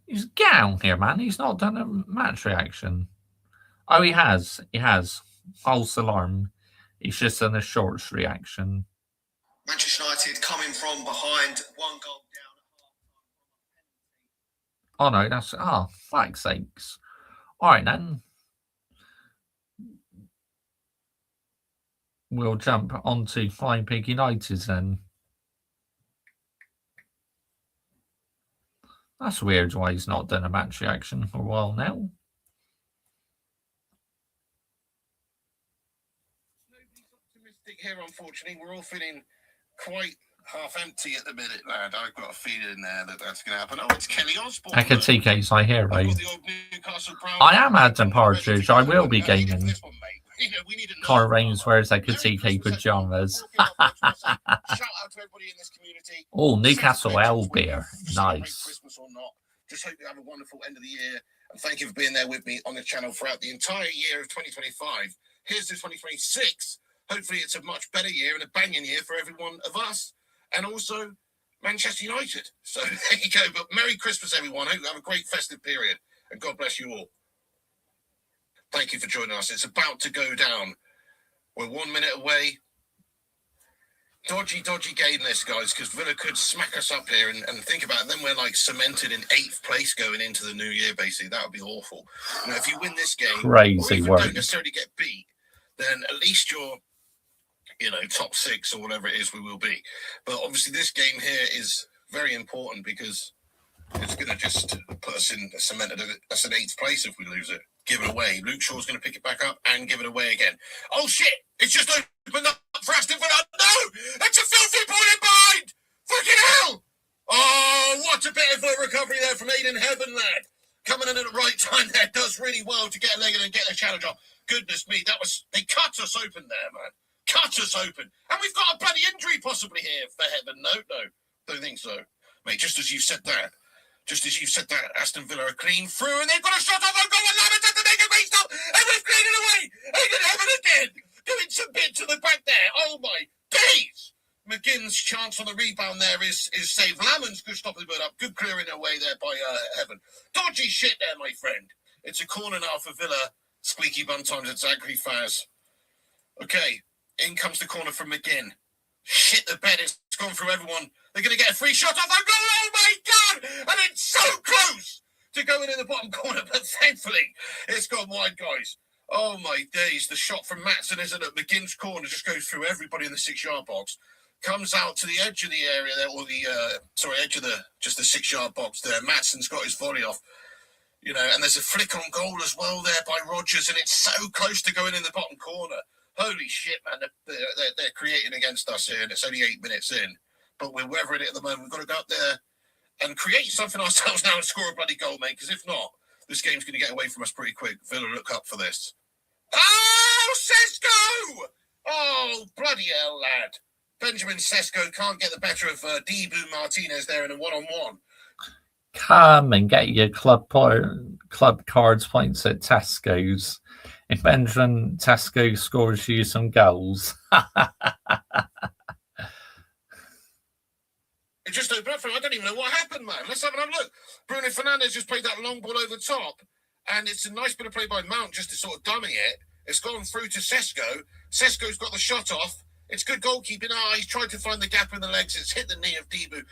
He's down here, man. He's not done a match reaction. Oh, he has. He has. False alarm. He's just done a shorts reaction. Manchester United coming from behind, 1 goal down. Oh, no, that's... Oh, fuck's sakes. All right, then. We'll jump onto Flying Pig United, then. That's weird why he's not done a match reaction for a while now. Nobody's optimistic here, unfortunately. We're all feeling quite half empty at the minute, lad. I've got a feeling there that that's going to happen. Oh, it's Kelly Osborne. Ekatike's my hero. I am Adam Partridge. I will be gaming. Connor Reigns wears Ekatike pajamas. Shout out to everybody in this community. Oh, Newcastle Ale beer. Nice. Christmas or not. Just hope you have a wonderful end of the year. And thank you for being there with me on the channel throughout the entire year of 2025. Here's to 2026. Hopefully it's a much better year and a banging year for every one of us. And also Manchester United. So there you go. But Merry Christmas, everyone. Hope you have a great festive period. And God bless you all. Thank you for joining us. It's about to go down. We're 1 minute away. Dodgy game this, guys, because Villa could smack us up here and think about it. Then we're like cemented in 8th place going into the new year, basically. That would be awful. You know, if you win this game, crazy or even work. Don't necessarily get beat, then at least you're, top 6 or whatever it is we will be. But obviously this game here is very important because it's going to just put us in cemented us in 8th place if we lose it. Give it away. Luke Shaw's going to pick it back up and give it away again. Oh, shit! It's just opened up for Aston Villa. No! That's a filthy ball in behind! Fucking hell! Oh, what a bit of a recovery there from Aiden Heaven, lad. Coming in at the right time there. Does really well to get a leg in and get the challenge off. Goodness me, they cut us open there, man. Cut us open. And we've got a bloody injury possibly here for Heaven. No, don't think so. Mate, just as you said that, Just as you said that, Aston Villa are clean through, and they've got a shot off on goal, and Lammers at the make a great stop, and we've cleared it away. Aidan Heaven again, doing some bit to the back there. Oh my days! McGinn's chance on the rebound there is saved. Lammers good stopping the bird up, good clearing away there by Heaven. Dodgy shit there, my friend. It's a corner now for Villa. Squeaky bum times exactly Faz. Okay, in comes the corner from McGinn. Shit the bed, it's gone through everyone. They're going to get a free shot off and goal. Oh my God! And it's so close to going in the bottom corner, but thankfully it's gone wide, guys. Oh my days! The shot from Matson isn't it? McGinn's corner just goes through everybody in the 6-yard box, comes out to the edge of the area there, or the edge of the 6-yard box there. Matson's got his volley off, you know, and there's a flick on goal as well there by Rodgers, and it's so close to going in the bottom corner. Holy shit, man! They're creating against us here, and it's only 8 minutes in, but we're weathering it at the moment. We've got to go up there and create something ourselves now and score a bloody goal, mate. Because if not, this game's going to get away from us pretty quick. Villa look up for this. Oh, Sesko! Oh, bloody hell, lad. Benjamin Sesko can't get the better of Dibu Martinez there in a one-on-one. Come and get your club cards points at Tesco's. If Benjamin Tesco scores you some goals. It just opened up for him. I don't even know what happened, man. Let's have another look. Bruno Fernandes just played that long ball over top, and it's a nice bit of play by Mount just to sort of dummy it. It's gone through to Sesko. Sesko's got the shot off. It's good goalkeeping. He's tried to find the gap in the legs. It's hit the knee of Dibu.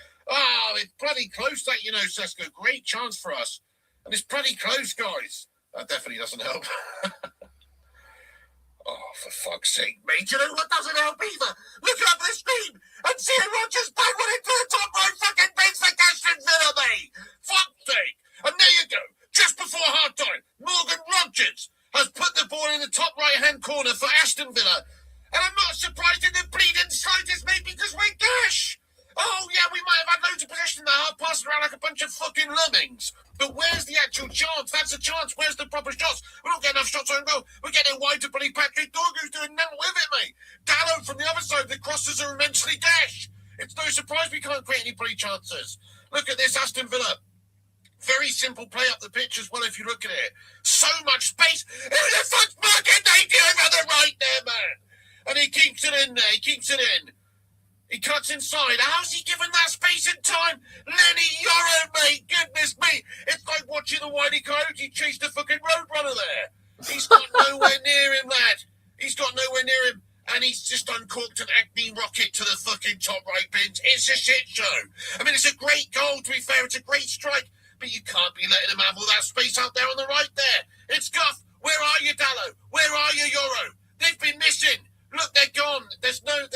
It's bloody close, that, you know, Sesko. Great chance for us. And it's bloody close, guys. That definitely doesn't help. Oh, for fuck's sake, mate. You know what doesn't help either? Look up the screen and see Rodgers bang one into the top right fucking bins for Aston Villa, mate. Fuck's sake. And there you go. Just before half-time, Morgan Rodgers has put the ball in the top right-hand corner for Aston Villa. And I'm not surprised in the bleeding slightest, mate, because we're gash. Oh, yeah, we might have had loads of possession in the half, passing around like a bunch of fucking lemmings. But where's the actual chance? That's a chance. Where's the proper shots? We're not getting enough shots on goal. We're getting wide to bloody Patrick Dorgu's doing nothing with it, mate. Dallo from the other side, the crosses are immensely gash. It's no surprise we can't create any bloody chances. Look at this Aston Villa. Very simple play up the pitch as well if you look at it. So much space. Who the fuck's marking they do over the right there, man? And he keeps it in there. He keeps it in. He cuts inside. How's he given that space and time? Lenny Yoro, mate. Goodness me. It's like watching the Whitey Coyote chase the fucking roadrunner there. He's got nowhere near him, lad. He's got nowhere near him. And he's just uncorked an Acme rocket to the fucking top right bins. It's a shit show. I mean, it's a great goal, to be fair. It's a great strike. But you can't be letting him have all that space out there on the right there. It's Guff. Where are you, Dallo? Where are you, Yoro? They've been missing. Look, they're gone. There's no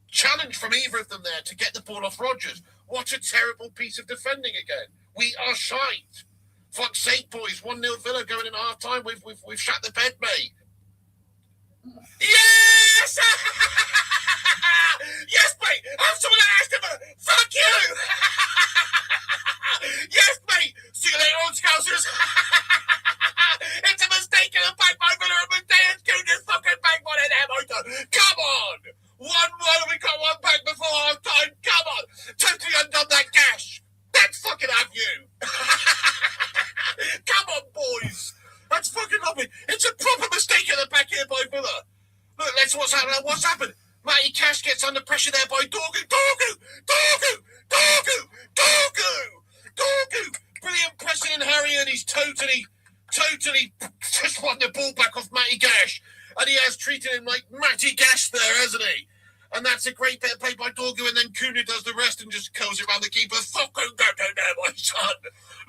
challenge from either of them there to get the ball off Rodgers. What a terrible piece of defending again. We are shite. Fuck's sake, boys. 1-0 Villa going in half time. We've shut the bed, mate. Yes! Yes, mate. I'm someone that asked him. Fuck you. Yes, mate. See you later on, Scousers. It's a mistake in the back by Villa and Mateus Cunha's fucking back one in there, motor. Come on. 1-1, we got one back before half time. Come on. Totally undone that gash. Let's fucking have you. Come on, boys. That's fucking lovely. It's a proper mistake in the back here by Villa. Look, let's what's happened. What's happened? Matty Cash gets under pressure there by Dorgu. Brilliant pressing and Harry, and he's totally just won the ball back off Matty Gash. And he has treated him like Matty Gash there, hasn't he? And that's a great bit of play by Dorgu, and then Cunha does the rest and just curls it around the keeper. Fucking go down there, my son.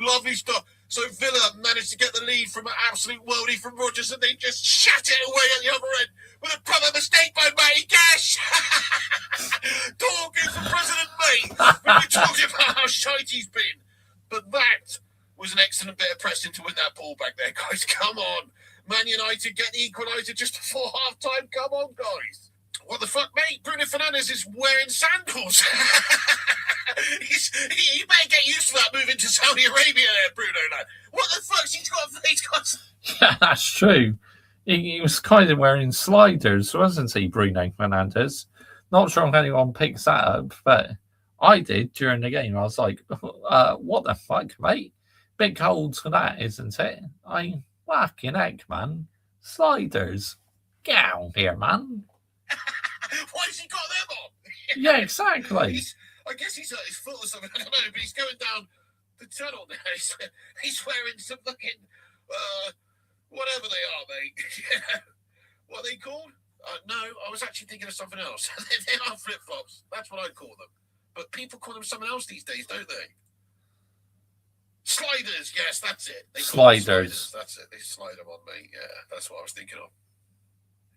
Lovely stuff. So Villa managed to get the lead from an absolute worldie from Rodgers, and they just shat it away at the other end with a proper mistake by Matty Gash. Dorgu for President May. We've been talking about how shite he's been. But that was an excellent bit of pressing to win that ball back there, guys. Come on. Man United get the equaliser just before half-time. Come on, guys. What the fuck, mate? Bruno Fernandes is wearing sandals. He better get used to that moving to Saudi Arabia there, Bruno, lad. What the fuck's he's got? Yeah, that's true. He was kind of wearing sliders, wasn't he, Bruno Fernandes? Not sure if anyone picks that up, but I did during the game. I was like, what the fuck, mate? Bit cold for that, isn't it? Fucking heck, man. Sliders. Get out here, man. Why's he got them on? Yeah, exactly. I guess he's hurt his foot or something. I don't know, but he's going down the tunnel there. He's wearing some fucking, whatever they are, mate. Yeah. What are they called? No, I was actually thinking of something else. They are flip-flops. That's what I call them. But people call them something else these days, don't they? Sliders, yes, that's it. They call them sliders. That's it. They slide them on, mate. Yeah, that's what I was thinking of.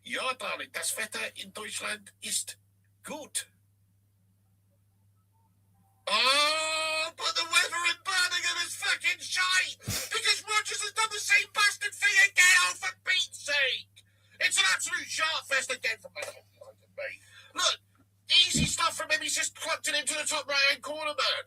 Ja, darling, das Wetter in Deutschland ist gut. Oh, but the weather in Birmingham is fucking shite because Rodgers has done the same bastard thing again, oh, for Pete's sake. It's an absolute shark fest again from my mate. Look, easy stuff from him. He's just plucked it into the top right-hand corner, man.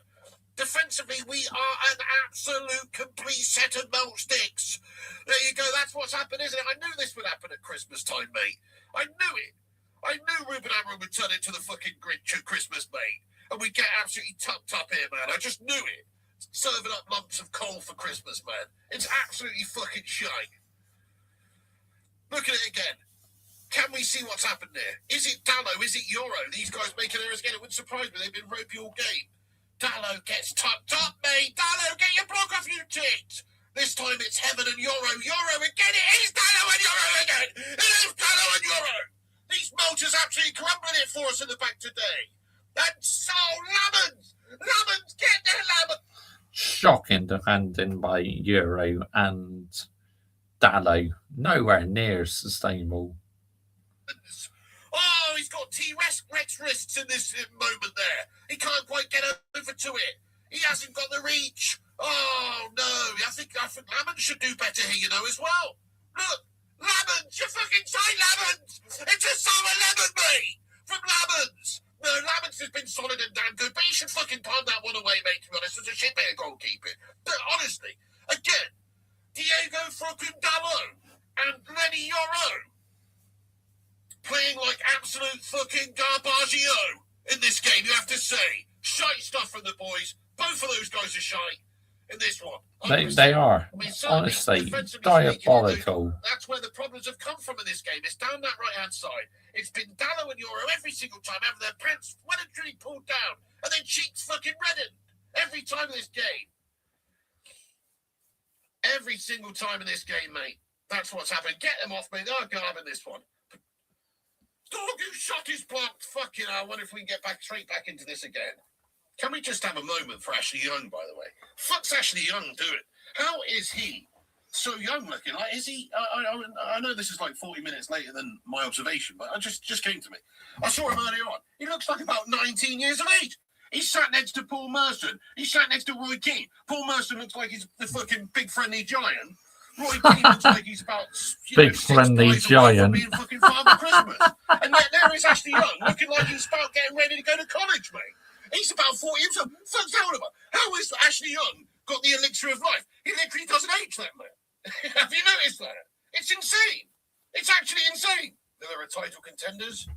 Defensively, we are an absolute complete set of melt sticks. There you go. That's what's happened, isn't it? I knew this would happen at Christmas time, mate. I knew it. I knew Ruben Amorim would turn into the fucking Grinch at Christmas, mate. And we'd get absolutely tucked up here, man. I just knew it. Serving up lumps of coal for Christmas, man. It's absolutely fucking shite. Look at it again. Can we see what's happened there? Is it Dallo? Is it Euro? These guys making errors again. It wouldn't surprise me. They've been ropey all game. Dallo gets tucked up, mate. Dallo, get your block off, you tit. This time it's Heaven and Euro. Euro again. It is Dallo and Euro again. It is Dallo and Euro. These motors absolutely crumbling it for us in the back today. And so, Lemons, get the Lemons. Shocking defending by Euro and Dallo. Nowhere near sustainable. Oh, he's got T-Rex wrists in this moment there. He can't quite get over to it. He hasn't got the reach. Oh, no. I think Lemons should do better here, you know, as well. Look, Lemons, you fucking say Lemons. It's a sour lemon, mate, from Lemons. No, Lemons has been solid and damn good, but he should fucking palm that one away, mate, to be honest. It's a shit bit of goalkeeping. But honestly, again, Diego fucking Dallo and Lenny Euro playing like absolute fucking garbaggio in this game, you have to say. Shite stuff from the boys. Both of those guys are shite in this one. They are. I mean, honestly, diabolical. That's where the problems have come from in this game. It's down that right-hand side. It's been Dallo and Euro every single time, having their pants well and truly pulled down, and then cheeks fucking reddened every time in this game. Every single time in this game, mate. That's what's happened. Get them off, mate. They're garb in this one. Dog who shot his block. Fucking hell. I wonder if we can get straight back into this again. Can we just have a moment for Ashley Young, by the way? Fuck's Ashley Young doing? How is he so young looking? Like, is he? I know this is like 40 minutes later than my observation, but it just came to me. I saw him earlier on. He looks like about 19 years of age. He's sat next to Paul Merson. He's sat next to Roy Keane. Paul Merson looks like he's the fucking big friendly giant. Roy Keane looks like he's about big friendly giant. Being fucking Father Christmas. And yet there is Ashley Young looking like he's about getting ready to go to college, mate. He's about 40 years old. Fuck's out of her. How is Ashley Young got the elixir of life? He literally doesn't age that, man. Have you noticed that? It's insane. It's actually insane. They're a title contenders.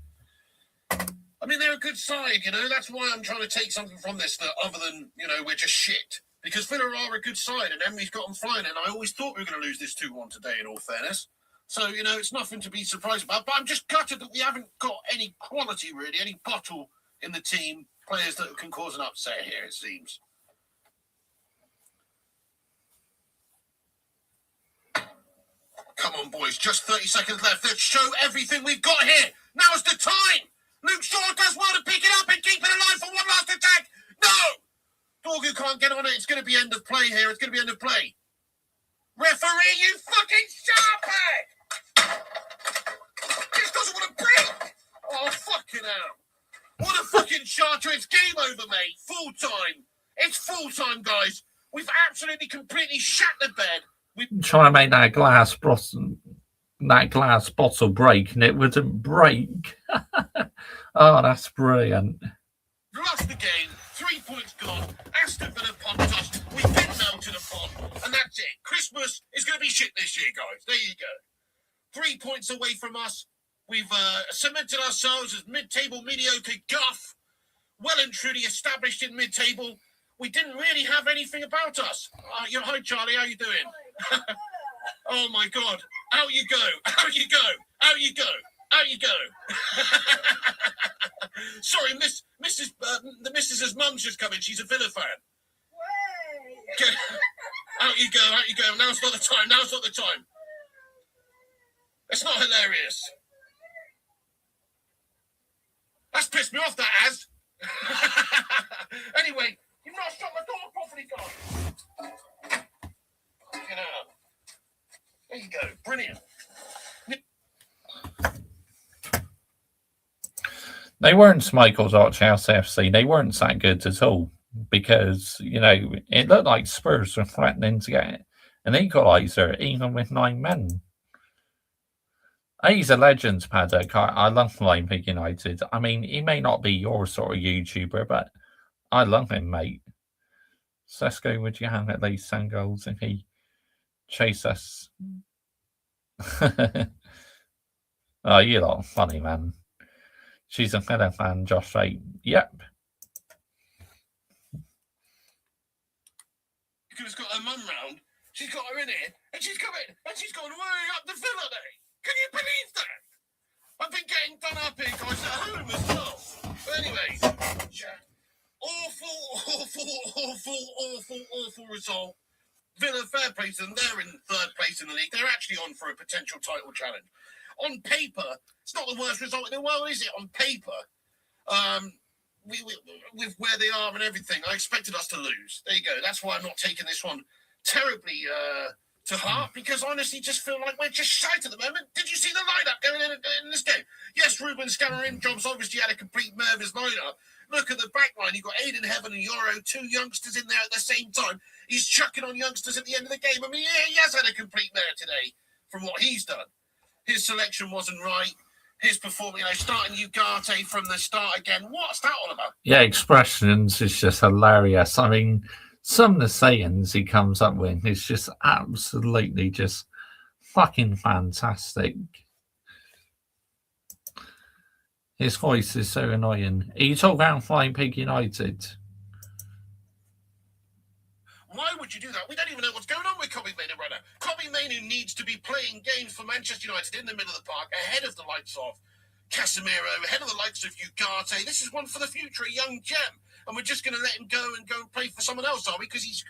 I mean, they're a good side, you know. That's why I'm trying to take something from this that other than, you know, we're just shit. Because Villa are a good side, and Emery's got them flying, and I always thought we were going to lose this 2-1 today, in all fairness. So, you know, it's nothing to be surprised about. But I'm just gutted that we haven't got any quality, really, any bottle in the team, players that can cause an upset here, it seems. Come on, boys, just 30 seconds left. Let's show everything we've got here. Now's the time. Luke Shaw does well to pick it up and keep it alive for one last attack. No! Dorgu can't get on it. It's going to be end of play here. It's going to be end of play. Referee, you fucking sharphead! This doesn't want to break! Oh, fucking hell. What a fucking charter. It's game over, mate. Full time. It's full time, guys. We've absolutely, completely shat the bed. Trying to make that glass bottle break, and it wouldn't break. Oh, that's brilliant. Lost the game. 3 points gone. Aston Villa pumped us. We've been melted upon. And that's it. Christmas is going to be shit this year, guys. There you go. 3 points away from us. We've cemented ourselves as mid-table mediocre guff. well and truly established in mid-table. We didn't really have anything about us. Hi, Charlie. How you doing? Oh, my God. Out you go. Out you go. Out you go. Out you go. Sorry, the missus's mum's just come in. She's a Villa fan. Okay. Out you go. Out you go. Now's not the time. Now's not the time. It's not hilarious. That's pissed me off, that has. Anyway, you've not shut the door properly, guys. Get out. There you go. Brilliant. They weren't Michael's Arch House FC. They weren't that good at all because, you know, it looked like Spurs were threatening to get an equaliser even with 9 men. He's a legend, Paddock. I love Flying Pig United. I mean, he may not be your sort of YouTuber, but I love him, mate. Sesko, would you have at least 10 goals if he chased us? Oh, you lot funny, man. She's a Villa fan, Josh Ray. Yep. She's got her mum round. She's got her in here, and she's coming, and she's gone way up the Villa Day. Can you believe that? I've been getting done up here, guys, at home as well. But anyway, awful result. Villa, fair play to them. They're in 3rd place in the league. They're actually on for a potential title challenge. On paper, it's not the worst result in the world, is it? On paper, with where they are and everything, I expected us to lose. There you go. That's why I'm not taking this one terribly to heart, because honestly, just feel like we're just shite at the moment. Did you see the lineup going in this game? Yes, Ruben Scamarin Jobs obviously had a complete nervous lineup. Look at the back line. You've got Aiden Heaven and Euro, 2 youngsters in there at the same time. He's chucking on youngsters at the end of the game. I mean, yeah, he has had a complete mare today from what he's done. His selection wasn't right. His performance, starting Ugarte from the start again. What's that all about? Yeah, expressions is just hilarious. I mean, some of the sayings he comes up with is just absolutely just fucking fantastic. His voice is so annoying. You talk about Flying Pig United. Why would you do that? We don't even know what's going on with Kobbie Mainoo right now. Kobbie Mainoo needs to be playing games for Manchester United in the middle of the park, ahead of the likes of Casemiro, ahead of the likes of Ugarte. This is one for the future, a young gem. And we're just going to let him go and play for someone else, are we? Because he's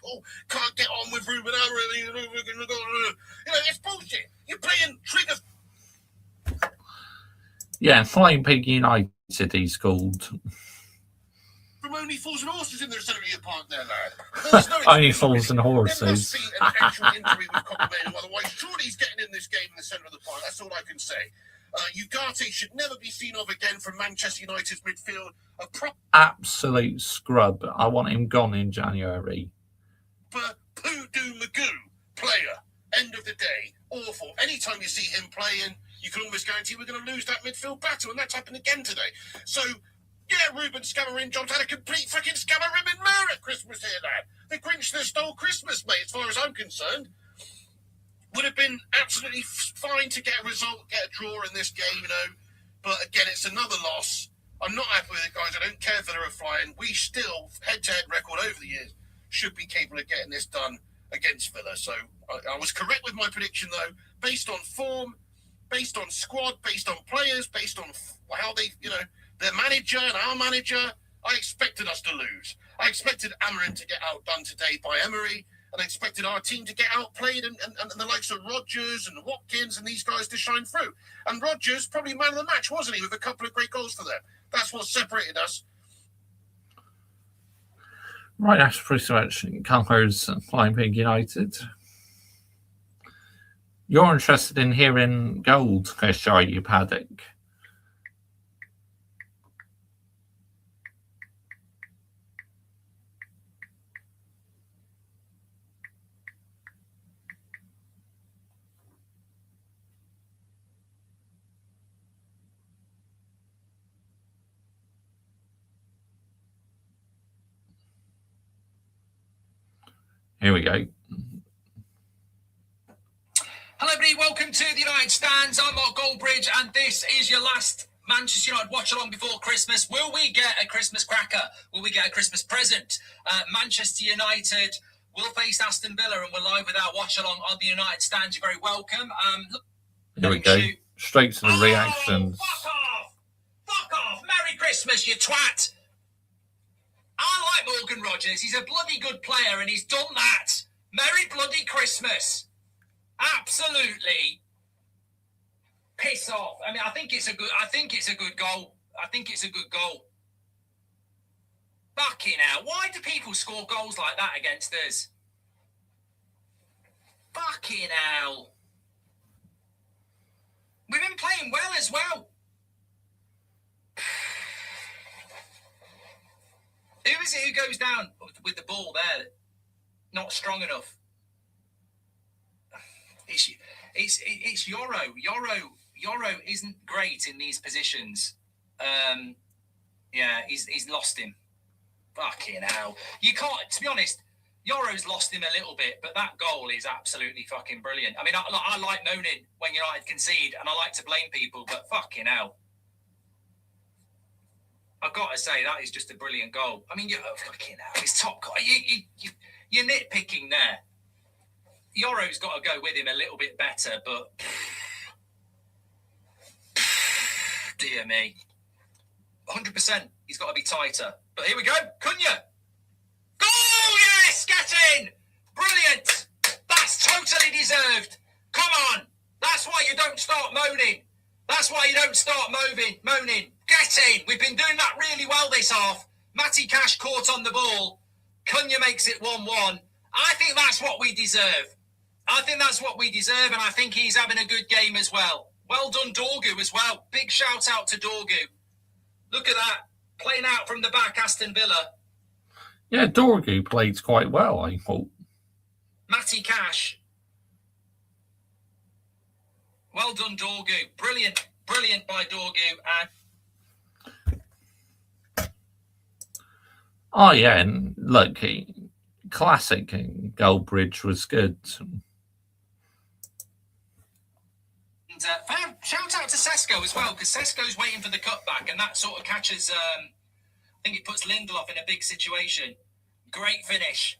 can't get on with Ruben Amorim. You know, it's bullshit. You're playing trigger. Yeah, Flying Pig United, he's called. From Only Fools and Horses in the centre of your park there, lad. Only Fools and Horses. There must be an actual injury with Kobbie Mainoo, otherwise surely he's getting in this game in the centre of the park. That's all I can say. Ugarte should never be seen of again from Manchester United's midfield. Absolute scrub. I want him gone in January. Poodoo Magoo player. End of the day. Awful. Anytime you see him playing, you can almost guarantee we're going to lose that midfield battle, and that's happened again today. So, yeah, Ruben Scamarin Jobs had a complete fucking Scamarin mare at Christmas here, lad. The Grinch that stole Christmas, mate, as far as I'm concerned. Would have been absolutely fine to get a result, get a draw in this game, you know. But again, it's another loss. I'm not happy with it, guys. I don't care if they're flying. We still, head-to-head record over the years, should be capable of getting this done against Villa. So I was correct with my prediction, though, based on form, based on squad, based on players, based on how they, you know, their manager and our manager. I expected us to lose. I expected Amorim to get outdone today by Emery. And I expected our team to get outplayed and the likes of Rodgers and Watkins and these guys to shine through. And Rodgers, probably man of the match, wasn't he, with a couple of great goals for them. That's what separated us. Right, that's pretty much covers Flying Pig United. You're interested in hearing gold, Chris, are you, Paddock? Here we go. Hello, everybody. Welcome to the United Stands. I'm Mark Goldbridge, and this is your last Manchester United watch along before Christmas. Will we get a Christmas cracker? Will we get a Christmas present? Manchester United will face Aston Villa, and we're live with our watch along on the United stand. You're very welcome. Here we go. Straight to the reactions. Fuck off! Fuck off! Merry Christmas, you twat! I like Morgan Rogers. He's a bloody good player, and he's done that. Merry bloody Christmas! Absolutely. Piss off. I mean, I think it's a good goal. I think it's a good goal. Fucking hell. Why do people score goals like that against us? Fucking hell. We've been playing well as well. Who is it who goes down with the ball there? Not strong enough. It's Yoro. Yoro isn't great in these positions. Yeah, he's lost him. Fucking hell. You can't, to be honest, Yoro's lost him a little bit, but that goal is absolutely fucking brilliant. I mean, I like moaning when United concede, and I like to blame people, but fucking hell. I've got to say, that is just a brilliant goal. I mean, fucking hell, it's top goal. You're nitpicking there. Yoro's got to go with him a little bit better, but dear me. 100%, he's got to be tighter. But here we go, Cunha. Goal, yes, get in. Brilliant. That's totally deserved. Come on. That's why you don't start moaning. That's why you don't start moaning. Get in. We've been doing that really well this half. Matty Cash caught on the ball. Cunha makes it 1-1. I think that's what we deserve. And I think he's having a good game as well. Well done, Dorgu, as well. Big shout out to Dorgu. Look at that. Playing out from the back, Aston Villa. Yeah, Dorgu played quite well, I thought. Matty Cash. Well done, Dorgu. Brilliant by Dorgu. Oh, yeah, and look, classic Goldbridge was good. And shout out to Sesko as well, because Sesko's waiting for the cutback, and that sort of catches, I think it puts Lindelof in a big situation. Great finish.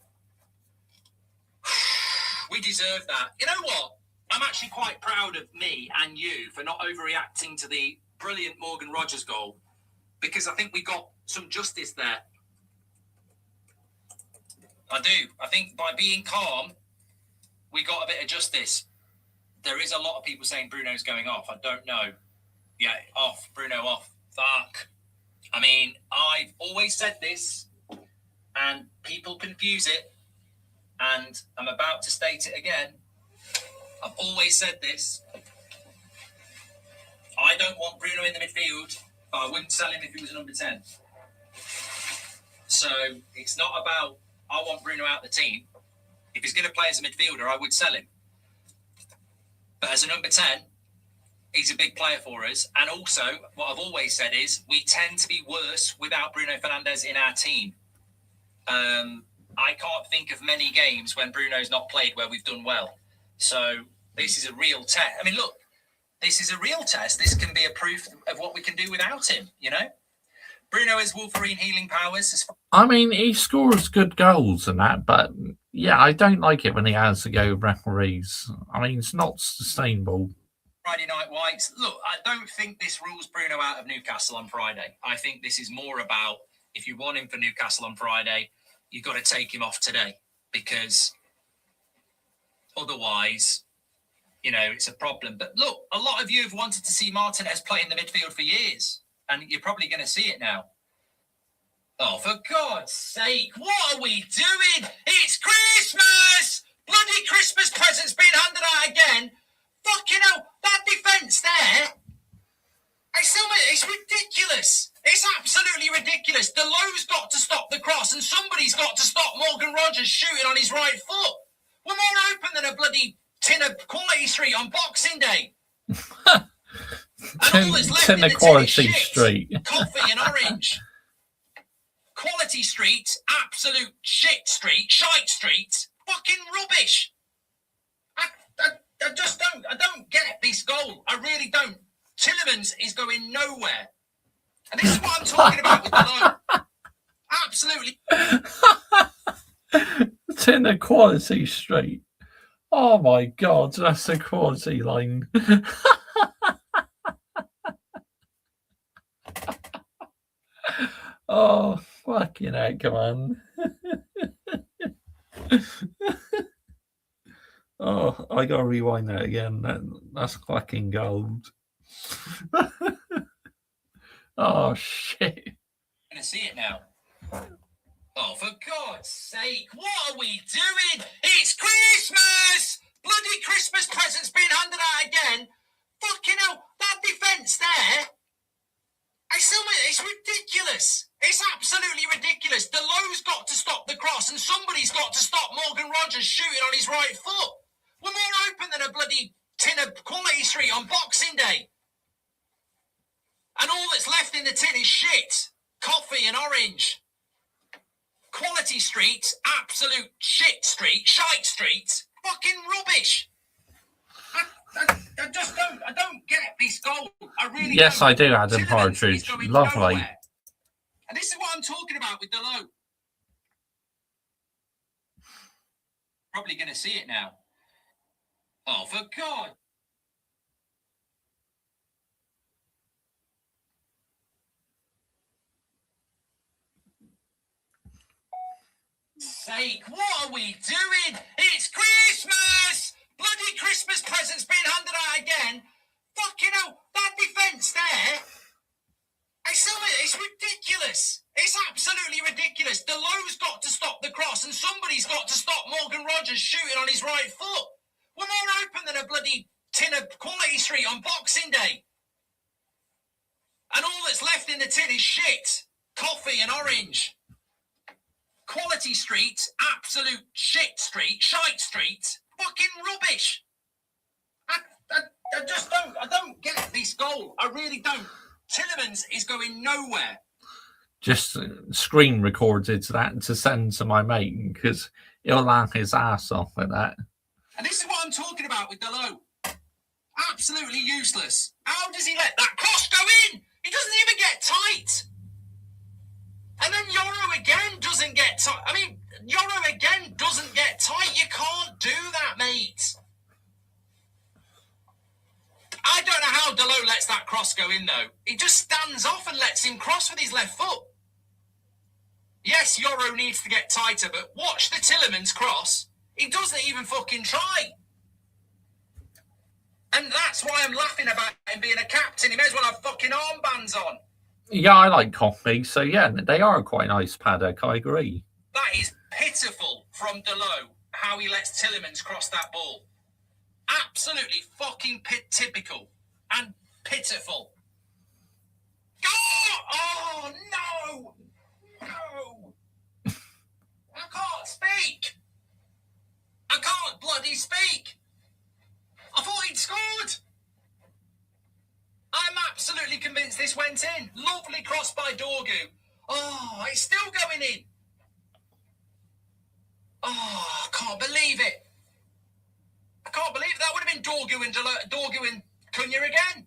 We deserve that. You know what? I'm actually quite proud of me and you for not overreacting to the brilliant Morgan Rogers goal, because I think we got some justice there. I do. I think by being calm, we got a bit of justice. There is a lot of people saying Bruno's going off. I don't know. Yeah, off. Bruno off. Fuck. I mean, I've always said this, and people confuse it, and I'm about to state it again. I've always said this. I don't want Bruno in the midfield, but I wouldn't sell him if he was a number 10. So it's not about I want Bruno out the team. If he's going to play as a midfielder, I would sell him. But as a number 10, he's a big player for us. And also, what I've always said is we tend to be worse without Bruno Fernandes in our team. I can't think of many games when Bruno's not played where we've done well. So this is a real test. I mean, look, this is a real test. This can be a proof of what we can do without him, you know? Bruno has Wolverine healing powers. I mean, he scores good goals and that, but yeah, I don't like it when he has to go with referees. I mean, it's not sustainable. Friday Night Whites. Look, I don't think this rules Bruno out of Newcastle on Friday. I think this is more about if you want him for Newcastle on Friday, you've got to take him off today, because otherwise, you know, it's a problem. But look, a lot of you have wanted to see Martinez play in the midfield for years, and you're probably going to see it now. Oh, for God's sake, what are we doing? It's Christmas! Bloody Christmas presents being handed out again. Fucking hell, that defence there, it's ridiculous. It's absolutely ridiculous. Delo's got to stop the cross, and somebody's got to stop Morgan Rogers shooting on his right foot. We're more open than a bloody tin of Quality Street on Boxing Day. tin of Quality Street. Coffee and orange. Quality Street, absolute shite street, fucking rubbish. I just don't get this goal. I really don't. Tillemans is going nowhere. And this is what I'm talking about with the low. Absolutely. It's in the Quality Street. Oh my God, that's a quality line. Oh, fucking heck, man. Oh, I gotta rewind that again. That's fucking gold. Oh, shit. I'm gonna see it now. Oh, for God's sake, what are we doing? It's Christmas! Bloody Christmas presents being handed out again. Fucking hell, that defence there. It's ridiculous. It's absolutely ridiculous. Delow's got to stop the cross and somebody's got to stop Morgan Rogers shooting on his right foot. We're more open than a bloody tin of Quality Street on Boxing Day. And all that's left in the tin is shit. Coffee and orange. Quality Street, absolute shit street, shite street, fucking rubbish. I just don't get this goal. I really Yes, don't. I do, Adam Tillemans Partridge. is going Lovely. nowhere. And this is what I'm talking about with Delow. Probably going to see it now. Oh, for God. Sake, what are we doing? It's Christmas! Bloody Christmas presents being handed out again. Fucking hell, that defence there. It's ridiculous. It's absolutely ridiculous. Delow's got to stop the cross and somebody's got to stop Morgan Rogers shooting on his right foot. We're more open than a bloody tin of Quality Street on Boxing Day. And all that's left in the tin is shit. Coffee and orange. Quality Street, absolute shit street, shite street, fucking rubbish. I don't get this goal. I really don't. Tillemans is going nowhere. Just screen recorded that to send to my mate because he'll laugh his ass off at that. And this is what I'm talking about with Delow. Absolutely useless. How does he let that cross go in? He doesn't even get tight. And then Yoro again doesn't get tight. I mean, Yoro again doesn't get tight. You can't do that, mate. I don't know how Delow lets that cross go in, though. He just stands off and lets him cross with his left foot. Yes, Yoro needs to get tighter, but watch the Tillemans cross. He doesn't even fucking try. And that's why I'm laughing about him being a captain. He may as well have fucking armbands on. Yeah, I like coffee, so yeah, they are quite nice paddock, I agree. That is pitiful from Delow, how he lets Tillemans cross that ball. Absolutely fucking typical and pitiful. Oh, no! No! I can't speak! I can't bloody speak! I thought he'd scored! I'm absolutely convinced this went in. Lovely cross by Dorgu. Oh, it's still going in. Oh, I can't believe it. I can't believe that would have been Dorgu and Cunha again.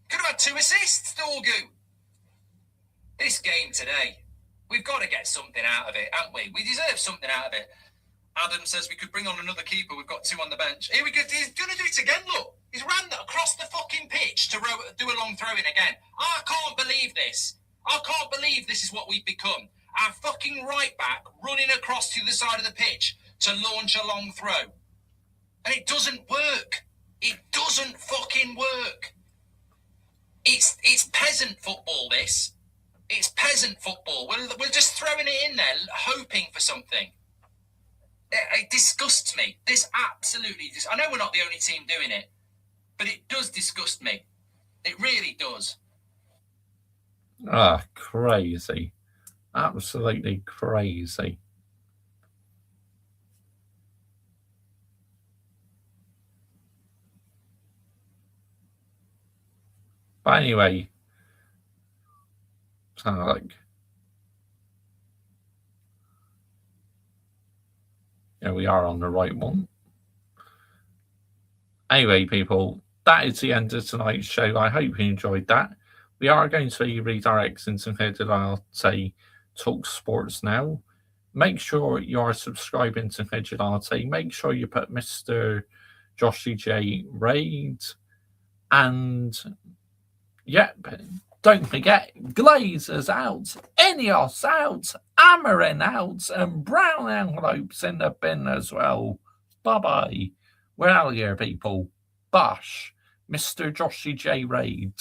Could have had 2 assists, Dorgu. This game today, we've got to get something out of it, haven't we? We deserve something out of it. Adam says we could bring on another keeper. We've got 2 on the bench. Here we go. He's going to do it again, look. He's ran across the fucking pitch to do a long throw-in again. I can't believe this. I can't believe this is what we've become. Our fucking right back running across to the side of the pitch to launch a long throw. And it doesn't work. It doesn't fucking work. It's peasant football, this. It's peasant football. We're just throwing it in there, hoping for something. It disgusts me. This absolutely... I know we're not the only team doing it, but it does disgust me. It really does. Ah, crazy. Absolutely crazy. But anyway, so like, yeah, we are on the right one. Anyway, people, that is the end of tonight's show. I hope you enjoyed that. We are going to be redirecting to head to I'll say Talk Sports now. Make sure you are subscribing to Hedgelati. Make sure you put Mr. Joshy J Raid. And yep, don't forget, Glazers out, Ineos out, Amarin out, and Brown Envelopes in the bin as well. Bye-bye. We're out here, people. Bosh. Mr. Joshy J Raid.